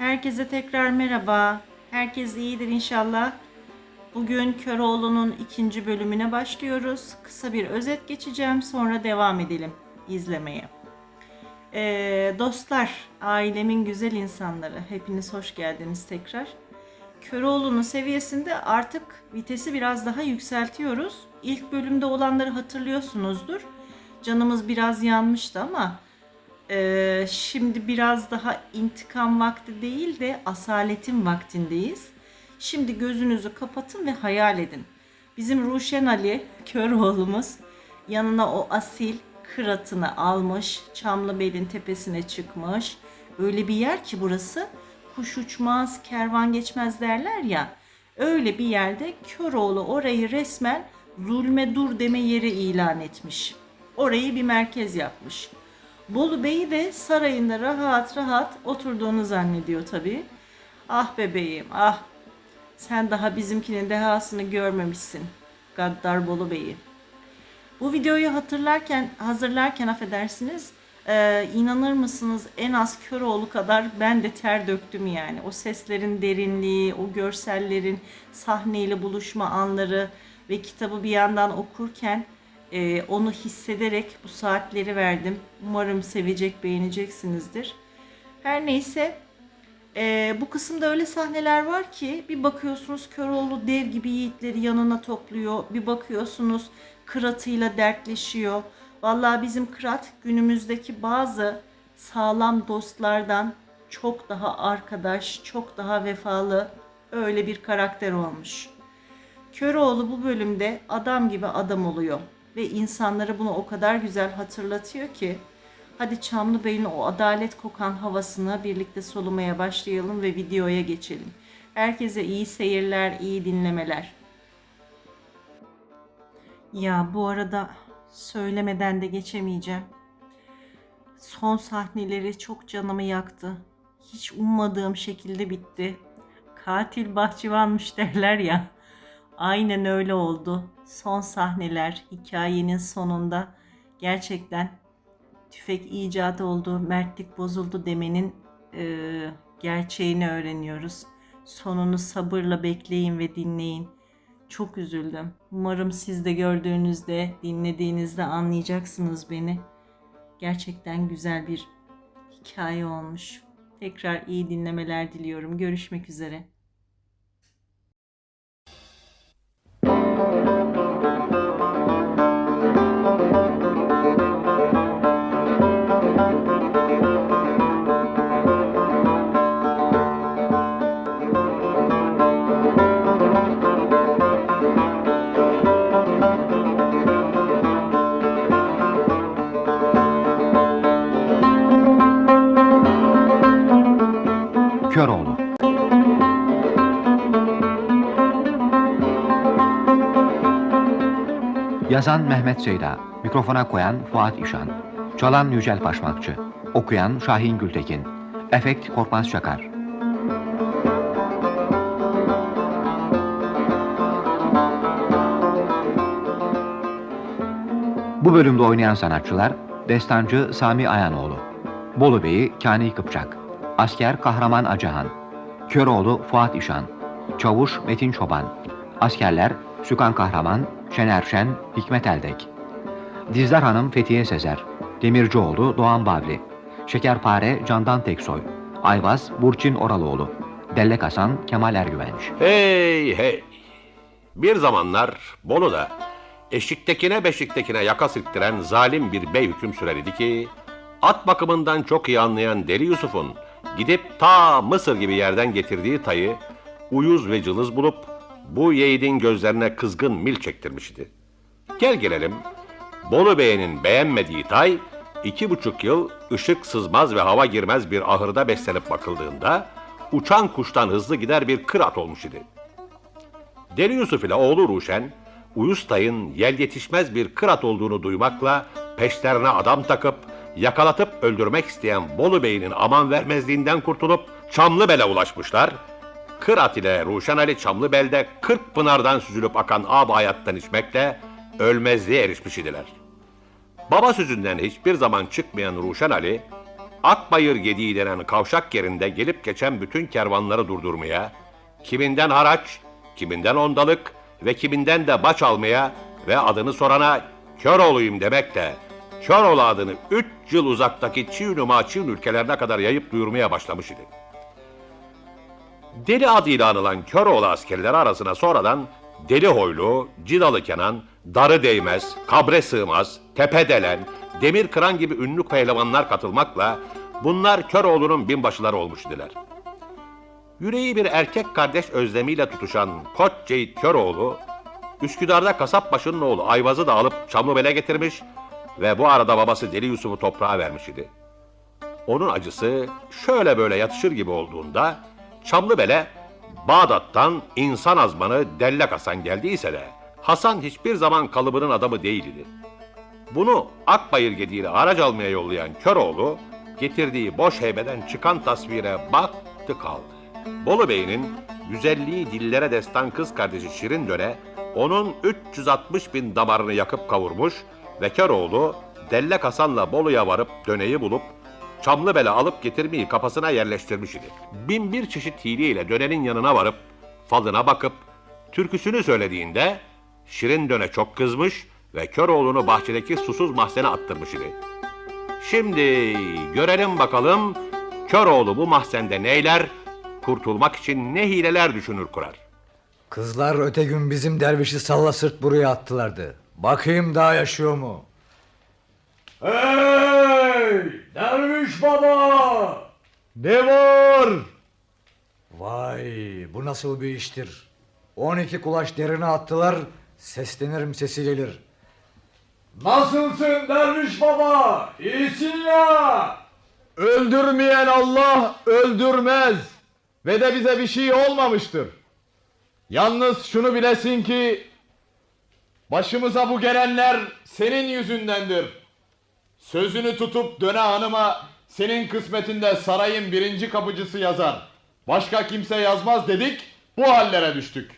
Herkese tekrar merhaba. Herkes iyidir inşallah. Bugün Köroğlu'nun ikinci bölümüne başlıyoruz. Kısa bir özet geçeceğim, sonra devam edelim izlemeye. Dostlar, ailemin güzel insanları, hepiniz hoş geldiniz tekrar. Köroğlu'nun seviyesinde artık vitesi biraz daha yükseltiyoruz. İlk bölümde olanları hatırlıyorsunuzdur. Canımız biraz yanmıştı ama şimdi biraz daha intikam vakti değil de asaletin vaktindeyiz. Şimdi gözünüzü kapatın ve hayal edin. Bizim Ruşen Ali, Köroğlu'muz yanına o asil kıratını almış, Çamlıbel'in tepesine çıkmış. Öyle bir yer ki burası, kuş uçmaz, kervan geçmez derler ya. Öyle bir yerde Köroğlu orayı resmen zulme dur deme yeri ilan etmiş. Orayı bir merkez yapmış. Bolu Bey'i de sarayında rahat rahat oturduğunu zannediyor tabii. Ah bebeğim ah, sen daha bizimkinin dehasını görmemişsin. Gaddar Bolu Bey'i. Bu videoyu hazırlarken affedersiniz, inanır mısınız en az Köroğlu kadar ben de ter döktüm yani. O seslerin derinliği, o görsellerin sahneyle buluşma anları ve kitabı bir yandan okurken onu hissederek bu saatleri verdim. Umarım sevecek, beğeneceksinizdir. Her neyse, bu kısımda öyle sahneler var ki bir bakıyorsunuz Köroğlu dev gibi yiğitleri yanına topluyor. Bir bakıyorsunuz Kırat'ıyla dertleşiyor. Vallahi bizim Kırat günümüzdeki bazı sağlam dostlardan çok daha arkadaş, çok daha vefalı öyle bir karakter olmuş. Köroğlu bu bölümde adam gibi adam oluyor ve insanlara bunu o kadar güzel hatırlatıyor ki hadi Çamlıbey'in o adalet kokan havasını birlikte solumaya başlayalım ve videoya geçelim. Herkese iyi seyirler, iyi dinlemeler. Ya bu arada söylemeden de geçemeyeceğim. Son sahneleri çok canımı yaktı. Hiç ummadığım şekilde bitti. Katil bahçıvanmış derler ya. Aynen öyle oldu. Son sahneler hikayenin sonunda gerçekten tüfek icat oldu, mertlik bozuldu demenin gerçeğini öğreniyoruz. Sonunu sabırla bekleyin ve dinleyin. Çok üzüldüm. Umarım siz de gördüğünüzde, dinlediğinizde anlayacaksınız beni. Gerçekten güzel bir hikaye olmuş. Tekrar iyi dinlemeler diliyorum. Görüşmek üzere. Köroğlu. Yazan Mehmet Seyda, mikrofona koyan Fuat İşan, çalan Yücel Başmakçı, okuyan Şahin Gültekin, efekt Korkmaz Çakar. Bu bölümde oynayan sanatçılar: Destancı Sami Ayanoğlu, Bolu Bey'i Kani Kıpçak, Asker Kahraman Acahan, Köroğlu Fuat İşan, Çavuş Metin Çoban, askerler Sükan Kahraman, Şener Şen, Hikmet Eldek, Dizdar Hanım Fethiye Sezer, Demircioğlu Doğan Bavli, Şekerpare Candan Teksoy, Ayvaz Burçin Oraloğlu, Dellek Hasan Kemal Ergüvenç. Hey hey! Bir zamanlar Bolu'da eşiktekine beşiktekine yaka silktiren zalim bir bey hüküm sürer idi ki, at bakımından çok iyi anlayan Deli Yusuf'un gidip ta Mısır gibi yerden getirdiği tayı uyuz ve cılız bulup bu yiğidin gözlerine kızgın mil çektirmişti. Gel gelelim, Bolu Bey'in beğenmediği tay 2,5 yıl ışık sızmaz ve hava girmez bir ahırda beslenip bakıldığında uçan kuştan hızlı gider bir kırat olmuş idi. Deli Yusuf ile oğlu Ruşen, uyuz tayın yel yetişmez bir kırat olduğunu duymakla peşlerine adam takıp yakalatıp öldürmek isteyen Bolu Bey'in aman vermezliğinden kurtulup Çamlıbel'e ulaşmışlar. Kırat ile Ruşen Ali Çamlıbel'de 40 pınardan süzülüp akan ab hayattan içmekle ölmezliğe erişmiş idiler. Baba sözünden hiçbir zaman çıkmayan Ruşen Ali, Akbayır Gediği denen kavşak yerinde gelip geçen bütün kervanları durdurmaya, kiminden haraç, kiminden ondalık ve kiminden de baç almaya ve adını sorana Köroğlu'yum demekle Köroğlu adını 3 yıl uzaktaki Çin Maçin ülkelerine kadar yayıp duyurmaya başlamış idi. Deli adıyla anılan Köroğlu askerleri arasına sonradan Deli Hoylu, Cidalı Kenan, Darı Değmez, Kabre Sığmaz, Tepedelen, Demir Kıran gibi ünlü pehlivanlar katılmakla bunlar Köroğlu'nun binbaşıları olmuş idiler. Yüreği bir erkek kardeş özlemiyle tutuşan Koç Ceyit Köroğlu, Üsküdar'da kasapbaşının oğlu Ayvaz'ı da alıp Çamlıbel'e getirmiş ve bu arada babası Deli Yusuf'u toprağa vermiş idi. Onun acısı şöyle böyle yatışır gibi olduğunda Çamlıbel'e Bağdat'tan insan azmanı Dellek Hasan geldiyse de Hasan hiçbir zaman kalıbının adamı değildi. Bunu Akbayır Gediği'ne araç almaya yollayan Köroğlu getirdiği boş heybeden çıkan tasvire baktı kaldı. Bolu Bey'in güzelliği dillere destan kız kardeşi Şirin Döne onun 360 bin damarını yakıp kavurmuş ve Köroğlu Dellek Hasan'la Bolu'ya varıp Döne'yi bulup Çamlıbel'e alıp getirmeyi kafasına yerleştirmiş idi. Bin bir çeşit hileyle Döne'nin yanına varıp falına bakıp türküsünü söylediğinde Şirin Döne çok kızmış ve Köroğlu'nu bahçedeki susuz mahzene attırmış idi. Şimdi görelim bakalım Köroğlu bu mahzende neyler, kurtulmak için ne hileler düşünür kurar. Kızlar öte gün bizim dervişi salla sırt buraya attılardı. Bakayım daha yaşıyor mu? Hey! Derviş baba! Ne var? Vay, bu nasıl bir iştir? 12 kulaç derine attılar, seslenirim sesi gelir. Nasılsın derviş baba? İyisin ya! Öldürmeyen Allah öldürmez. Ve de bize bir şey olmamıştır. Yalnız şunu bilesin ki başımıza bu gelenler senin yüzündendir. Sözünü tutup Döne Hanım'a senin kısmetinde sarayın 1. kapıcısı yazar. Başka kimse yazmaz dedik, bu hallere düştük.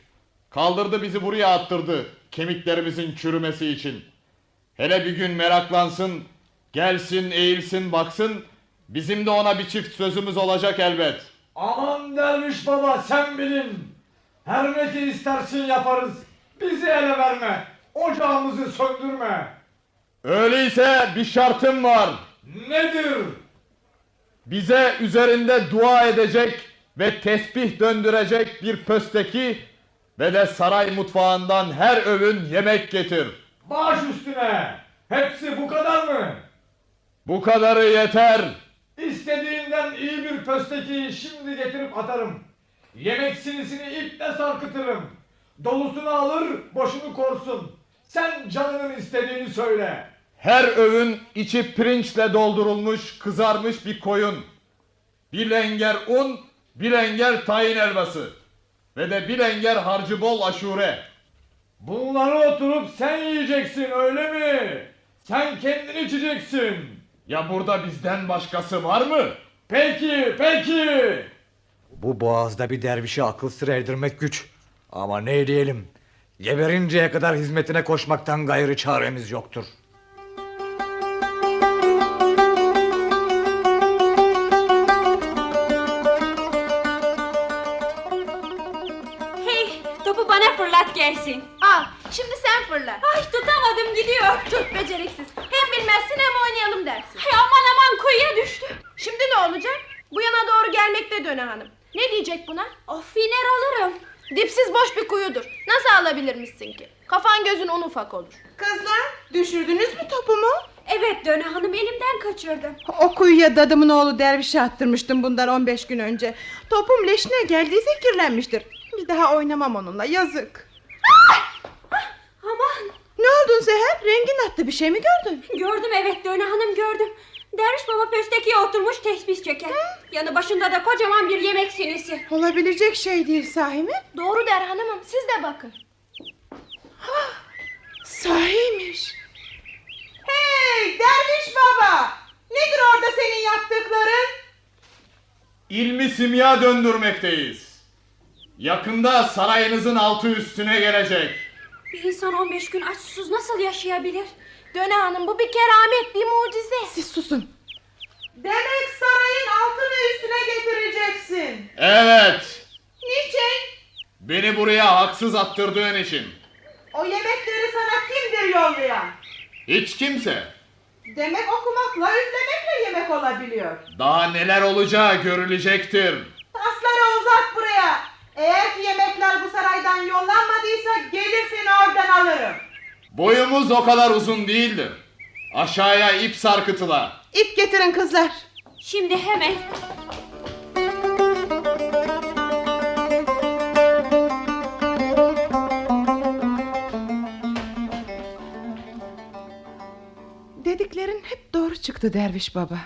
Kaldırdı bizi buraya attırdı, kemiklerimizin çürümesi için. Hele bir gün meraklansın, gelsin eğilsin baksın, bizim de ona bir çift sözümüz olacak elbet. Aman derviş baba sen bilin. Her ne ki istersin yaparız. Bizi ele verme. Ocağımızı söndürme. Öyleyse bir şartım var. Nedir? Bize üzerinde dua edecek ve tesbih döndürecek bir pösteki ve de saray mutfağından her öğün yemek getir. Baş üstüne. Hepsi bu kadar mı? Bu kadarı yeter. İstediğinden iyi bir pöstekiyi şimdi getirip atarım. Yemek sinisini iple sarkıtırım. Dolusunu alır, boşunu korsun. Sen canının istediğini söyle. Her öğün içi pirinçle doldurulmuş kızarmış bir koyun. Bir lenger un, bir lenger tayin helvası. Ve de bir lenger harcı bol aşure. Bunları oturup sen yiyeceksin öyle mi? Sen kendin içeceksin. Ya burada bizden başkası var mı? Peki, peki. Bu boğazda bir dervişi akıl sır erdirmek güç. Ama ne diyelim? Geberinceye kadar hizmetine koşmaktan gayrı çaremiz yoktur. Hey, topu bana fırlat gelsin. Al, şimdi sen fırla. Ay tutamadım gidiyor. Çok beceriksiz. Hem bilmezsin hem oynayalım dersin. Hey, aman aman kuyuya düştü. Şimdi ne olacak? Bu yana doğru gelmekte Döne Hanım. Ne diyecek buna? Of iner alırım. Dipsiz boş bir kuyudur. Nasıl alabilirmişsin ki? Kafan gözün un ufak olur. Kızlar, düşürdünüz mü topumu? Evet Döne Hanım elimden kaçırdı. O kuyuya dadımın oğlu dervişe attırmıştım bundan 15 gün önce. Topum leşine geldiyse kirlenmiştir. Bir daha oynamam onunla, yazık. Aman. Ne oldun Seher? Rengin attı, bir şey mi gördün? Gördüm evet Döne Hanım gördüm. Derviş baba pöstekiye oturmuş tesbih çeker. Yanı başında da kocaman bir yemek sinisi. Olabilecek şey değil sahi mi? Doğru der hanımım, siz de bakın. Sahiymiş. Hey derviş baba! Nedir orada senin yaptıkların? İlmi simya döndürmekteyiz. Yakında sarayınızın altı üstüne gelecek. Bir insan 15 gün aç susuz nasıl yaşayabilir? Döne Hanım, bu bir keramet, bir mucize. Siz susun. Demek sarayın altını üstüne getireceksin. Evet. Niçin? Beni buraya haksız attırdığın için. O yemekleri sana kimdir yollayan? Hiç kimse. Demek okumakla üflemekle yemek olabiliyor. Daha neler olacağı görülecektir. Tasları uzat buraya. Eğer ki yemekler bu saraydan yollanmadıysa gelir seni oradan alırım. Boyumuz o kadar uzun değildir. Aşağıya ip sarkıtıla. İp getirin kızlar. Şimdi hemen. Dediklerin hep doğru çıktı derviş baba.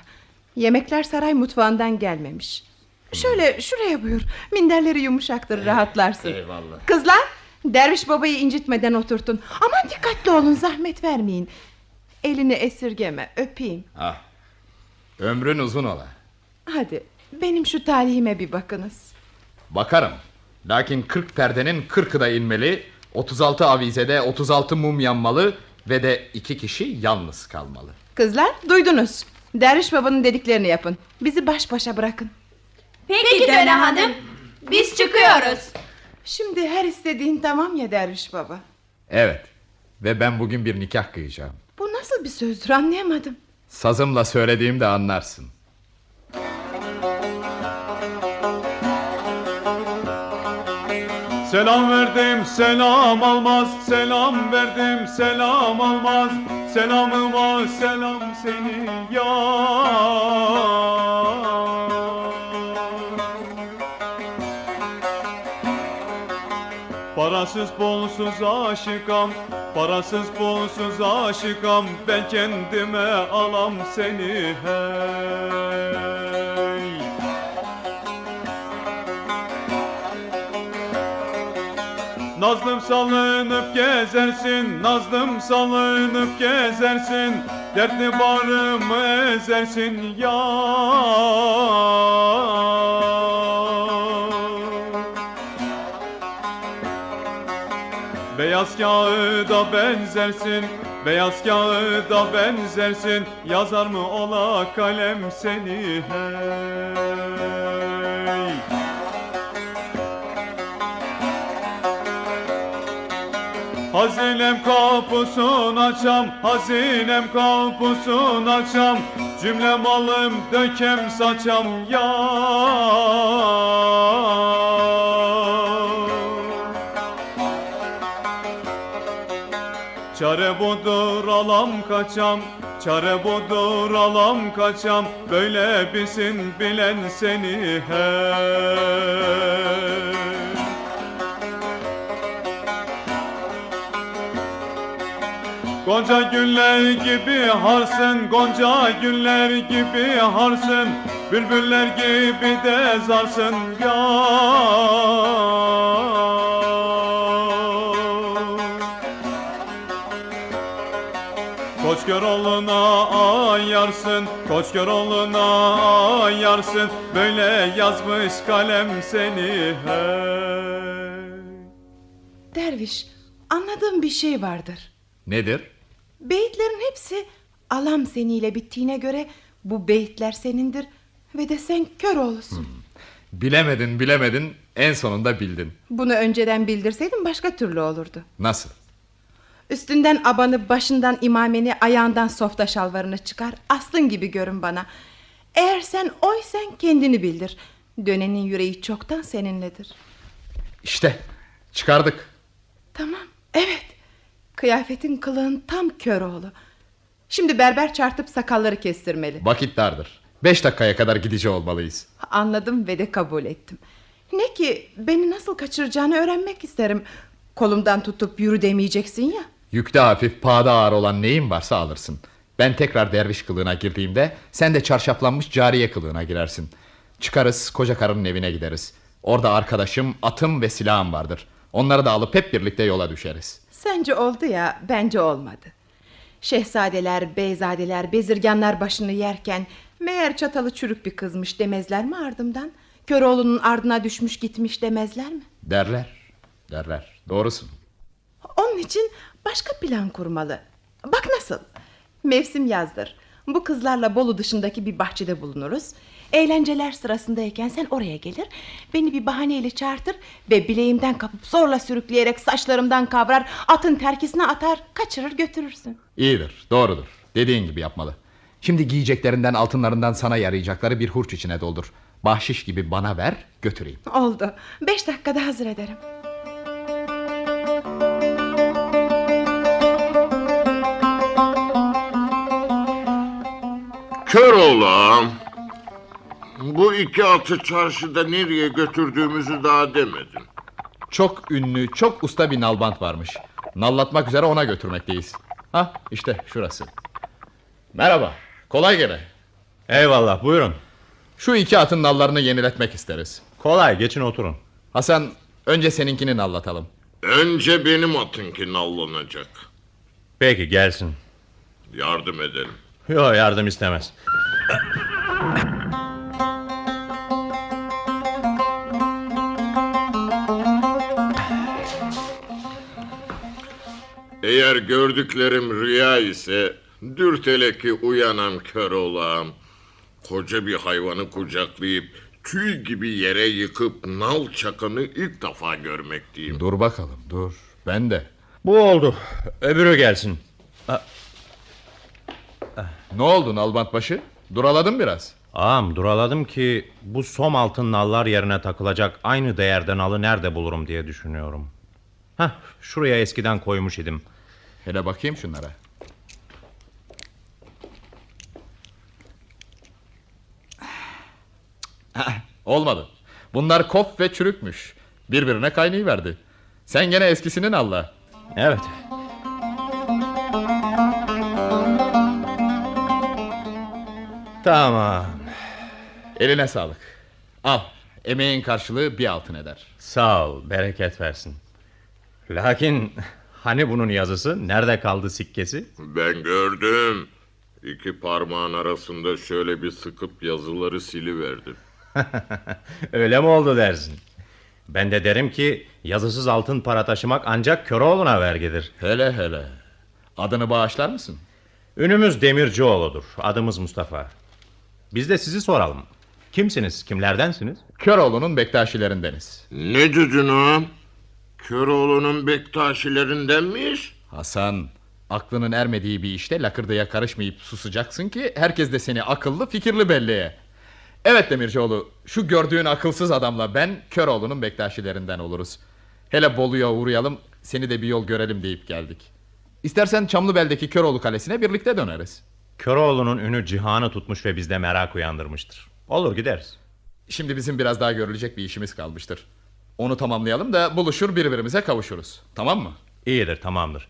Yemekler saray mutfağından gelmemiş. Şöyle şuraya buyur. Minderleri yumuşaktır, rahatlarsın. Eyvallah. Kızlar, derviş babayı incitmeden oturtun. Aman dikkatli olun, zahmet vermeyin. Elini esirgeme, öpeyim. Ah, ömrün uzun ola. Hadi benim şu talihime bir bakınız. Bakarım. Lakin 40 perdenin 40'ı da inmeli, 36 avizede 36 mum yanmalı ve de 2 kişi yalnız kalmalı. Kızlar, duydunuz. Derviş babanın dediklerini yapın. Bizi baş başa bırakın. Peki Döne Hanım. Biz çıkıyoruz. Şimdi her istediğin tamam ya derviş baba. Evet. Ve ben bugün bir nikah kıyacağım. Bu nasıl bir sözdür, anlayamadım. Sazımla söylediğimde anlarsın. Selam verdim selam almaz, selam verdim selam almaz, selamıma selam seni yar. Parasız pulsuz aşıkam, parasız pulsuz aşıkam, ben kendime alam seni hey. Nazlım salınıp gezersin, nazlım salınıp gezersin, dertli bağrımı ezersin yar. Beyaz kağıda benzersin, beyaz kağıda benzersin, yazar mı ola kalem seni hey. Hazinem kapısını açam, hazinem kapısını açam, cümle malım dökem saçam yar. Çare budur alam kaçam, çare budur alam kaçam, böyle bilsin bilen seni hey. Gonca güller gibi harsın, gonca güller gibi harsın, bülbüller gibi de zarsın yar. Koçköroğlu'na ayarsın, Koçköroğlu'na ayarsın, böyle yazmış kalem seni hey. Derviş, anladığım bir şey vardır. Nedir? Beyitlerin hepsi alam seniyle bittiğine göre bu beyitler senindir ve de sen Köroğlu'sun. Bilemedin, en sonunda bildin. Bunu önceden bildirseydin başka türlü olurdu. Nasıl? Üstünden abanı, başından imameni, ayağından softa şalvarını çıkar, aslın gibi görün bana. Eğer sen oysen kendini bildir. Dönenin yüreği çoktan seninledir. İşte çıkardık. Tamam, evet. Kıyafetin, kılığın tam Köroğlu. Şimdi berber çarpıp sakalları kestirmeli. Vakit dardır. 5 dakikaya kadar gidici olmalıyız. Anladım ve de kabul ettim. Ne ki beni nasıl kaçıracağını öğrenmek isterim. Kolumdan tutup yürü demeyeceksin ya. Yükte hafif, pahada ağır olan neyin varsa alırsın. Ben tekrar derviş kılığına girdiğimde sen de çarşaflanmış cariye kılığına girersin. Çıkarız, koca karının evine gideriz. Orada arkadaşım, atım ve silahım vardır. Onları da alıp hep birlikte yola düşeriz. Sence oldu ya, bence olmadı. Şehzadeler, beyzadeler, bezirganlar başını yerken meğer çatalı çürük bir kızmış demezler mi ardımdan? Köroğlu'nun ardına düşmüş gitmiş demezler mi? Derler. Doğrusun. Onun için başka plan kurmalı. Bak nasıl. Mevsim yazdır. Bu kızlarla Bolu dışındaki bir bahçede bulunuruz. Eğlenceler sırasındayken sen oraya gelir, beni bir bahaneyle çağırtır ve bileğimden kapıp zorla sürükleyerek saçlarımdan kavrar, atın terkisine atar, kaçırır götürürsün. İyidir, doğrudur. Dediğin gibi yapmalı. Şimdi giyeceklerinden, altınlarından sana yarayacakları bir hurç içine doldur. Bahşiş gibi bana ver, götüreyim. Oldu. 5 dakikada hazır ederim. Kör oğlan, bu iki atı çarşıda nereye götürdüğümüzü daha demedin. Çok ünlü, çok usta bir nalbant varmış. Nallatmak üzere ona götürmekteyiz. Ha, işte şurası. Merhaba, kolay gele. Eyvallah, buyurun. Şu iki atın nallarını yeniletmek isteriz. Kolay, geçin oturun. Hasan, önce seninkini nallatalım. Önce benim atınki nallanacak. Peki, gelsin. Yardım edelim. Yok, yardım istemez. Eğer gördüklerim rüya ise dürtele ki uyanam kör oğlan. Koca bir hayvanı kucaklayıp tüy gibi yere yıkıp nal çakanı ilk defa görmekteyim. Dur bakalım, dur. Ben de. Bu oldu. Öbürü gelsin. Ne oldu nalbant başı? Duraladın biraz. Ağam, duraladım ki bu som altın nallar yerine takılacak aynı değerden nalı nerede bulurum diye düşünüyorum. Heh, şuraya eskiden koymuş idim. Hele bakayım şunlara. Olmadı. Bunlar kop ve çürükmüş. Birbirine kaynayıverdi. Sen gene eskisinin Allah. Evet. Tamam. Eline sağlık. Al. Emeğin karşılığı bir altın eder. Sağ ol, bereket versin. Lakin hani bunun yazısı, nerede kaldı sikkesi? Ben gördüm. İki parmağın arasında şöyle bir sıkıp yazıları siliverdim. Öyle mi oldu dersin? Ben de derim ki yazısız altın para taşımak ancak Köroğlu'na vergidir. Hele hele. Adını bağışlar mısın? Ünümüz Demircioğlu'dur. Adımız Mustafa. Biz de sizi soralım. Kimsiniz? Kimlerdensiniz? Köroğlu'nun Bektaşilerindeniz. Ne dedin ağam? Köroğlu'nun Bektaşilerinden miyiz? Hasan, aklının ermediği bir işte lakırdıya karışmayıp susacaksın ki herkes de seni akıllı fikirli belliye. Evet Demircioğlu, şu gördüğün akılsız adamla ben Köroğlu'nun Bektaşilerinden oluruz. Hele Bolu'ya uğrayalım, seni de bir yol görelim deyip geldik. İstersen Çamlıbel'deki Köroğlu Kalesi'ne birlikte döneriz. Köroğlu'nun ünü cihanı tutmuş ve bizde merak uyandırmıştır. Olur, gideriz. Şimdi bizim biraz daha görülecek bir işimiz kalmıştır. Onu tamamlayalım da buluşur birbirimize kavuşuruz. Tamam mı? İyidir, tamamdır.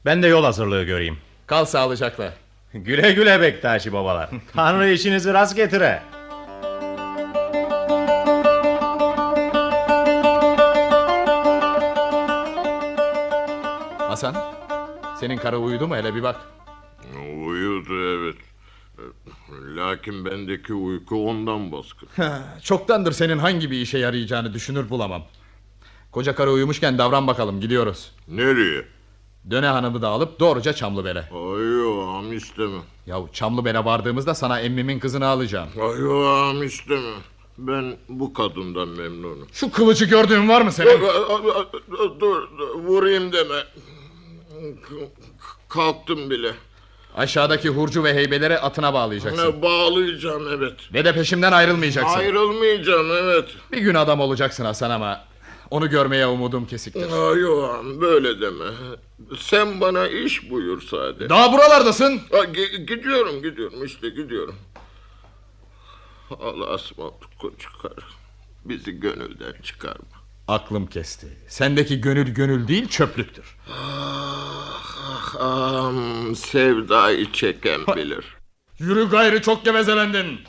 Ben de yol hazırlığı göreyim. Kal sağlıcakla. Güle güle Bektaşi babalar. Tanrı işinizi rast getire. Hasan, senin karı uyudu mu, hele bir bak. Uyudu evet. Lakin bendeki uyku ondan baskın. Çoktandır senin hangi bir işe yarayacağını düşünür bulamam. Koca karı uyumuşken davran bakalım, gidiyoruz. Nereye? Döne hanımı da alıp doğruca Çamlıbel'e. Ay ağam istemem. Yahu Çamlıbel'e vardığımızda sana emmimin kızını alacağım. Ay ağam istemem. Ben bu kadından memnunum. Şu kılıcı gördüğün var mı senin? Dur, vurayım deme. Kalktım bile. Aşağıdaki hurcu ve heybeleri atına bağlayacaksın. Bağlayacağım evet. Ve de peşimden ayrılmayacaksın. Ayrılmayacağım evet. Bir gün adam olacaksın Hasan ama onu görmeye umudum kesiktir. Ay ağam böyle deme. Sen bana iş buyur sadece. Daha buralardasın. Gidiyorum işte gidiyorum. Allah'a ısmarladık koca karı. Bizi gönülden çıkarma. Aklım kesti. Sendeki gönül gönül değil, çöplüktür. Sevdayı çeken bilir. Yürü gayrı, çok gevezelendin.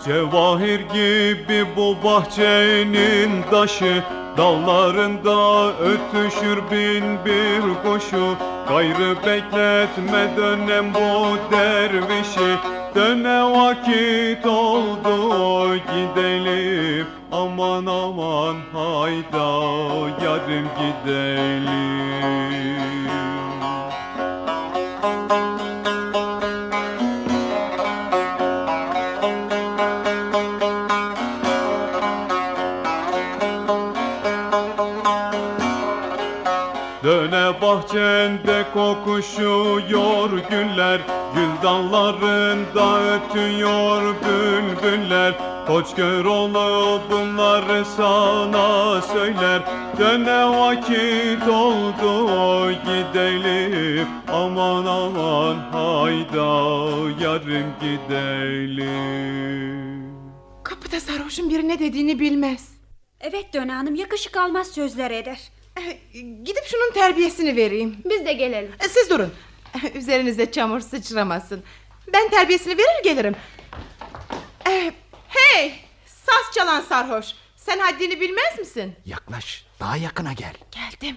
Cevahir gibi bu bahçenin taşı, dallarında ötüşür bin bir kuşu. Gayrı bekletme dönem bu dervişi, Döne vakit oldu gidelim. Aman aman hayda yarım gidelim. Döne bahçende kokuşuyor güller, gül dallarında ötüyor bülbüller. Koç Köroğlu bunları sana söyler. Döne vakit oldu gidelim. Aman aman hayda yarım gidelim. Kapıda sarhoşun biri ne dediğini bilmez. Evet Döne Hanım, yakışık almaz sözler eder. Gidip şunun terbiyesini vereyim. Biz de gelelim. Siz durun. Üzerinize çamur sıçramasın. Ben terbiyesini verir gelirim. Hey! Saz çalan sarhoş. Sen haddini bilmez misin? Yaklaş, daha yakına gel. Geldim.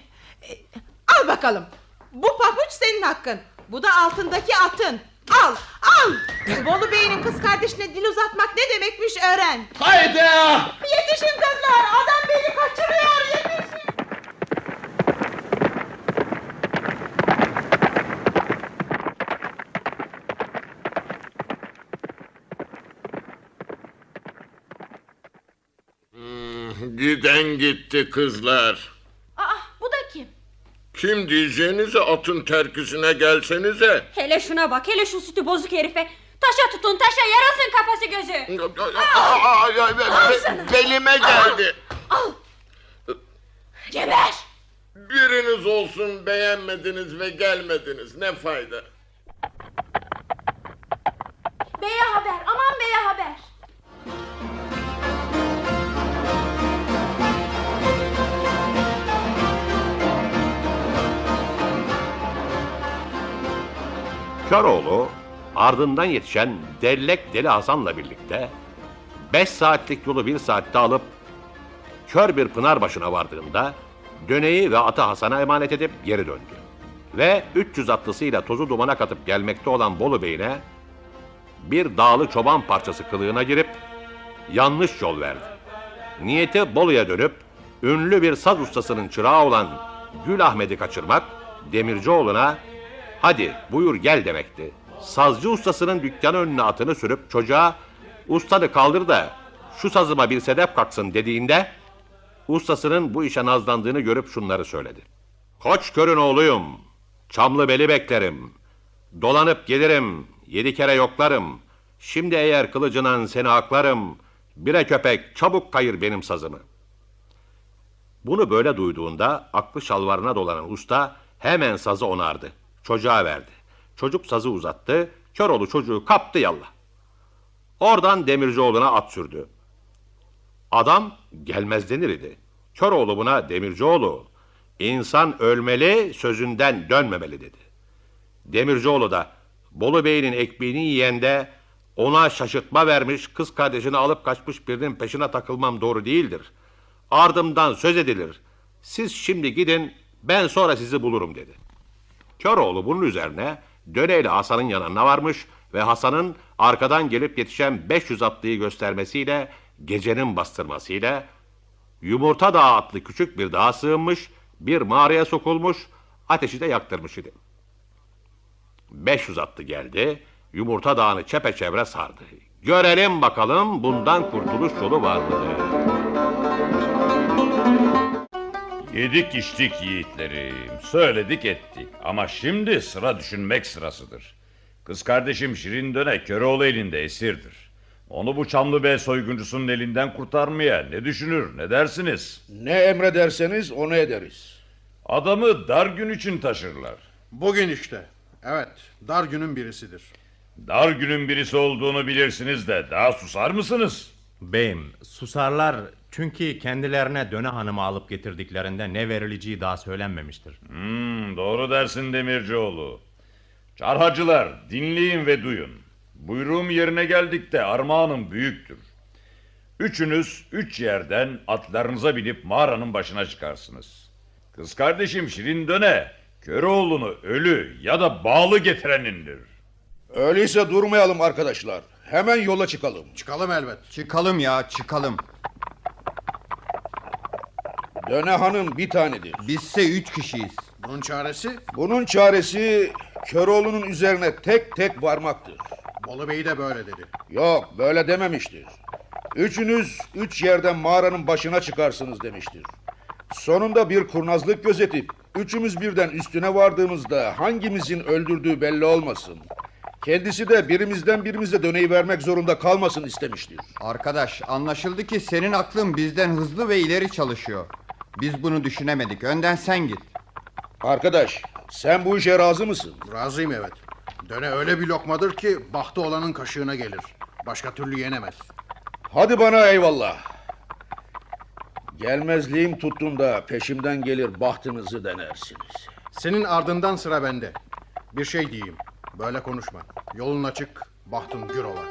Al bakalım. Bu pabuç senin hakkın. Bu da altındaki atın. Al, al. Bolu Bey'in kız kardeşine dil uzatmak ne demekmiş öğren. Haydi! Yetişin kızlar. Adam beni kaçırıyor. Yetişin. Giden gitti kızlar. Bu da kim? Kim diyeceğinize atın terkisine gelsenize. Hele şuna bak, hele şu sütü bozuk herife. Taşa tutun, taşa yarasın kafası gözü. Belime geldi. Al. Geber. Biriniz olsun beğenmediniz ve gelmediniz, ne fayda. Beye haber, aman beye haber. Köroğlu ardından yetişen Dellek Deli Hasan'la birlikte 5 saatlik yolu 1 saatte alıp kör bir pınar başına vardığında döneyi ve atı Hasan'a emanet edip geri döndü. Ve 300 atlısıyla tozu dumana katıp gelmekte olan Bolu Bey'ine bir dağlı çoban parçası kılığına girip yanlış yol verdi. Niyeti Bolu'ya dönüp ünlü bir saz ustasının çırağı olan Gül Ahmet'i kaçırmak, Demircioğlu'na "Hadi buyur gel" demekti. Sazcı ustasının dükkanı önüne atını sürüp çocuğa "Ustanı kaldır da şu sazıma bir sedef kalksın" dediğinde ustasının bu işe nazlandığını görüp şunları söyledi. "Koç körün oğluyum, Çamlıbel'i beklerim. Dolanıp gelirim, 7 kere yoklarım. Şimdi eğer kılıcınan seni haklarım. Bire köpek çabuk kayır benim sazımı." Bunu böyle duyduğunda aklı şalvarına dolanan usta hemen sazı onardı. Çocuğa verdi. Çocuk sazı uzattı. Köroğlu çocuğu kaptı yallah. Oradan Demircioğlu'na at sürdü. Adam gelmez denir idi. Köroğlu buna "Demircioğlu, insan ölmeli, sözünden dönmemeli" dedi. Demircioğlu da Bolu Bey'in ekmeğini yiyende ona şaşırtma vermiş, kız kardeşini alıp kaçmış birinin peşine takılmam doğru değildir. Ardımdan söz edilir. Siz şimdi gidin, ben sonra sizi bulurum dedi. Köroğlu bunun üzerine döneyle Hasan'ın yanına varmış ve Hasan'ın arkadan gelip yetişen 500 atlıyı göstermesiyle, gecenin bastırmasıyla Yumurta Dağı adlı küçük bir dağa sığınmış, bir mağaraya sokulmuş, ateşi de yaktırmış idi. 500 atlı geldi, Yumurta Dağı'nı çepeçevre sardı. Görelim bakalım bundan kurtuluş yolu var mıdır? Yedik içtik yiğitlerim, söyledik ettik ama şimdi sıra düşünmek sırasıdır. Kız kardeşim Şirin Döne Köroğlu elinde esirdir. Onu bu Çamlıbey soyguncusunun elinden kurtarmaya ne düşünür, ne dersiniz? Ne emrederseniz onu ederiz. Adamı dar gün için taşırlar. Bugün işte. Evet, dar günün birisidir. Dar günün birisi olduğunu bilirsiniz de daha susar mısınız? Beyim, susarlar çünkü kendilerine Döne Hanım'ı alıp getirdiklerinde ne verileceği daha söylenmemiştir. Doğru dersin Demircioğlu. Çarhacılar, dinleyin ve duyun. Buyruğum yerine geldikte armağanım büyüktür. Üçünüz 3 yerden atlarınıza binip mağaranın başına çıkarsınız. Kız kardeşim Şirin Döne Köroğlu'nu ölü ya da bağlı getirenindir. Öyleyse durmayalım arkadaşlar. Hemen yola çıkalım. Çıkalım elbet. Çıkalım ya, çıkalım. Döne hanım bir tanedir. Bizse 3 kişiyiz. Bunun çaresi? Bunun çaresi Köroğlu'nun üzerine tek tek varmaktır. Bolu Bey de böyle dedi. Yok, böyle dememiştir. Üçünüz 3 yerden mağaranın başına çıkarsınız demiştir. Sonunda bir kurnazlık gözetip üçümüz birden üstüne vardığımızda hangimizin öldürdüğü belli olmasın. Kendisi de birimizden birimize döneyi vermek zorunda kalmasın istemiştir. Arkadaş, anlaşıldı ki senin aklın bizden hızlı ve ileri çalışıyor. Biz bunu düşünemedik. Önden sen git. Arkadaş, sen bu işe razı mısın? Razıyım evet. Döne öyle bir lokmadır ki bahtı olanın kaşığına gelir. Başka türlü yenemez. Hadi bana eyvallah. Gelmezliğim tuttuğunda peşimden gelir bahtınızı denersiniz. Senin ardından sıra bende. Bir şey diyeyim. Böyle konuşma. Yolun açık, bahtın gür ola.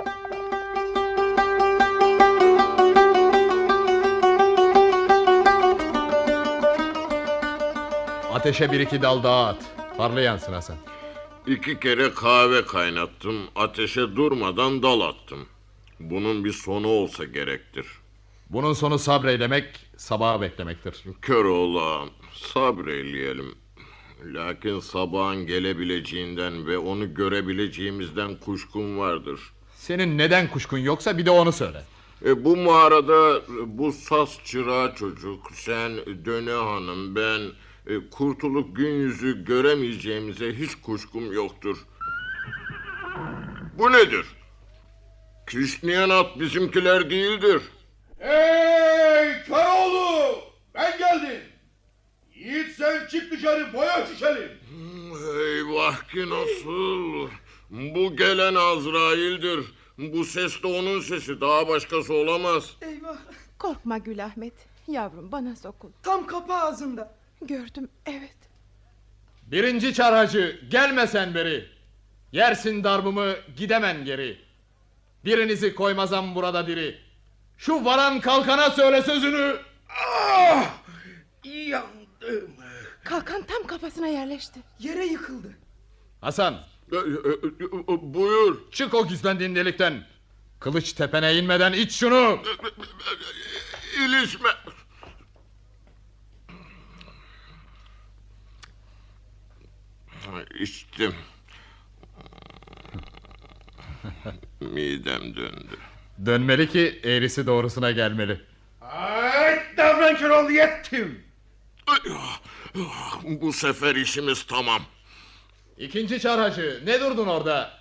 Ateşe bir iki dal daha at. Parlayansın Hasan. 2 kere kahve kaynattım. Ateşe durmadan dal attım. Bunun bir sonu olsa gerektir. Bunun sonu sabreylemek, sabaha beklemektir. Köroğlu, sabreyleyelim. Lakin sabahın gelebileceğinden ve onu görebileceğimizden kuşkum vardır. Senin neden kuşkun yoksa bir de onu söyle. Bu mağarada bu saz çırağı çocuk, sen, Döne hanım, ben kurtulup gün yüzü göremeyeceğimize hiç kuşkum yoktur. Bu nedir? Kişneyen at bizimkiler değildir. Hey Köroğlu! Ben geldim. Yiğit sen çık dışarı, boya şişelim. Eyvah ki nasıl? Bu gelen Azrail'dir. Bu ses de onun sesi, daha başkası olamaz. Eyvah. Korkma Gülahmet. Yavrum bana sokul. Tam kapı ağzında. Gördüm evet. Birinci çarhacı, gelme sen beri. Yersin darbımı, gidemen geri. Birinizi koymazam burada diri. Şu varan kalkana söyle sözünü. Ah! Yandım. Kalkan tam kafasına yerleşti. Yere yıkıldı. Hasan. Buyur. Çık o gizlendiğin delikten. Kılıç tepene inmeden iç şunu. İlişme. İçtim. Midem döndü. Dönmeli ki eğrisi doğrusuna gelmeli. Davran Köroğlu, yettim. Bu sefer işimiz tamam. İkinci çarhacı, ne durdun orada?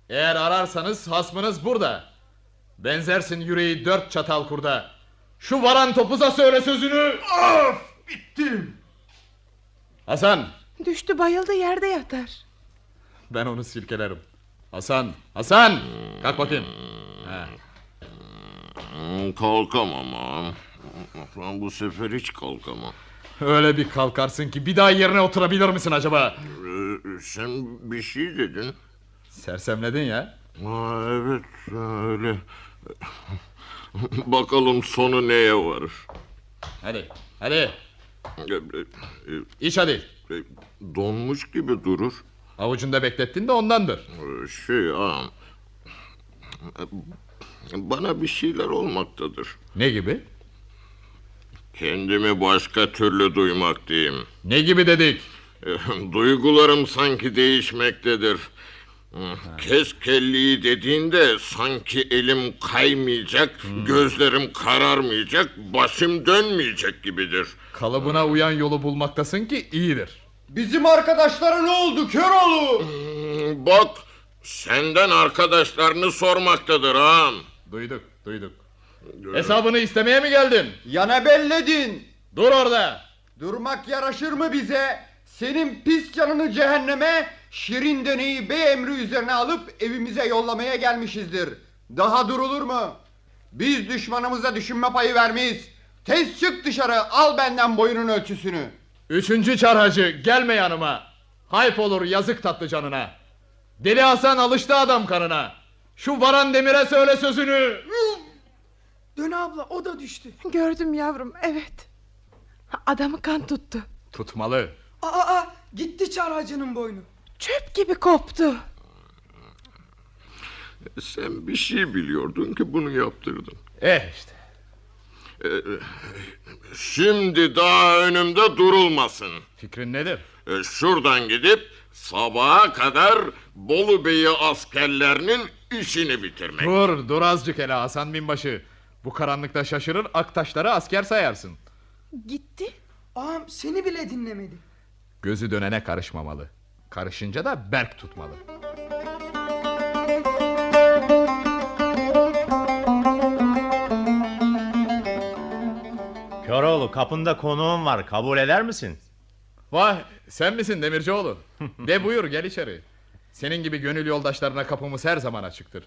Eğer ararsanız hasmınız burada. Benzersin yüreği 4 çatal kurda. Şu varan topuza söyle sözünü. Of, bittim. Hasan. Düştü bayıldı, yerde yatar. Ben onu silkelerim. Hasan, Hasan. Kalk bakayım. Kalkamam ağam. Bu sefer hiç kalkamam. Öyle bir kalkarsın ki bir daha yerine oturabilir misin acaba? Sen bir şey dedin. Sersemledin ya. Evet öyle. Bakalım sonu neye varır. Hadi, hadi. İç hadi. Donmuş gibi durur. Avucunda beklettin de ondandır. Ağam, bana bir şeyler olmaktadır. Ne gibi? Kendimi başka türlü duymaktayım. Ne gibi dedik? Duygularım sanki değişmektedir. Kes kelliyi dediğinde sanki elim kaymayacak, gözlerim kararmayacak, başım dönmeyecek gibidir. Kalıbına uyan yolu bulmaktasın ki iyidir. Bizim arkadaşlara ne oldu Köroğlu? Bak, senden arkadaşlarını sormaktadır ağam. Duyduk. Hesabını istemeye mi geldin? Yana belledin. Dur orada. Durmak yaraşır mı bize? Senin pis canını cehenneme, Şirin Döne'yi bey emri üzerine alıp evimize yollamaya gelmişizdir. Daha durulur mu? Biz düşmanımıza düşünme payı vermeyiz. Tez çık dışarı, al benden boyunun ölçüsünü. Üçüncü çarhacı, gelme yanıma. Hayp olur, yazık tatlı canına. Deli Hasan alıştı adam kanına. Şu varan demire söyle sözünü. Döne abla, o da düştü. Gördüm yavrum, evet. Adamı kan tuttu. Aa, gitti çarhacının boynu. Çöp gibi koptu. Sen bir şey biliyordun ki bunu yaptırdın. İşte. Şimdi daha önümde durulmasın. Fikrin nedir? Şuradan gidip sabaha kadar Bolu Bey'i askerlerinin işini bitirmek. Dur azıcık hele Hasan binbaşı. Bu karanlıkta şaşırır, Aktaşları asker sayarsın. Gitti. Ağam seni bile dinlemedi. Gözü dönene karışmamalı. Karışınca da berk tutmalı. Köroğlu, kapında konuğum var, kabul eder misin? Vay, sen misin Demircioğlu? De buyur, gel içeri. Senin gibi gönül yoldaşlarına kapımız her zaman açıktır.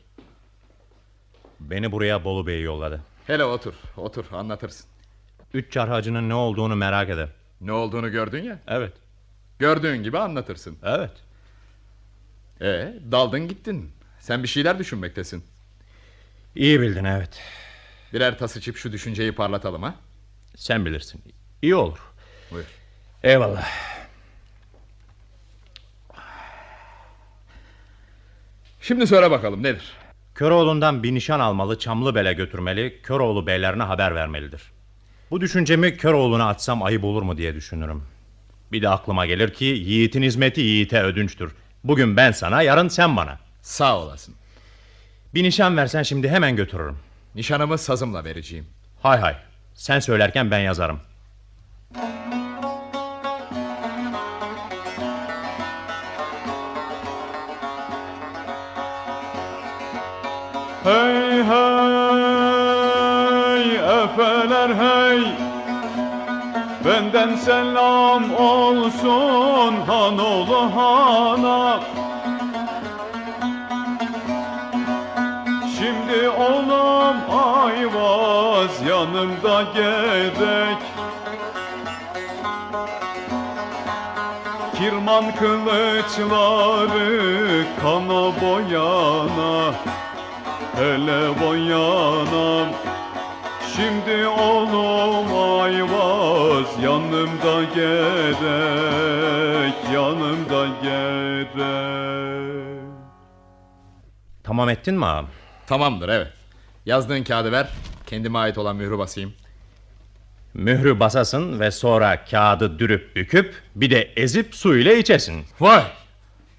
Beni buraya Bolu Bey yolladı. Hele otur anlatırsın. 3 çarhacının ne olduğunu merak eder. Ne olduğunu gördün ya. Evet. Gördüğün gibi anlatırsın. Evet. Daldın gittin. Sen bir şeyler düşünmektesin. İyi bildin, evet. Birer tas içip şu düşünceyi parlatalım ha. Sen bilirsin. İyi olur. Buyur. Eyvallah. Şimdi söyle bakalım nedir? Köroğlu'ndan bir nişan almalı, Çamlıbel'e götürmeli, Köroğlu beylerine haber vermelidir. Bu düşüncemi Köroğlu'na atsam ayıp olur mu diye düşünürüm. Bir de aklıma gelir ki yiğitin hizmeti yiğite ödünçtür. Bugün ben sana, yarın sen bana. Sağ olasın. Bir nişan versen şimdi hemen götürürüm. Nişanımı sazımla vereceğim. Hay. Sen söylerken ben yazarım. Hey hey efeler hey, benden selam olsun Hanoğlu hana. Şimdi oğlum Ayvaz yanımda gerek, kirman kılıçları kana boyana, hele boyanam. Şimdi oğlum Ayvaz yanımda gerek, yanımda gerek. Tamam ettin mi ağam? Tamamdır, evet. Yazdığın kağıdı ver, kendime ait olan mührü basayım. Mührü basasın ve sonra kağıdı dürüp büküp bir de ezip su ile içesin. Vay!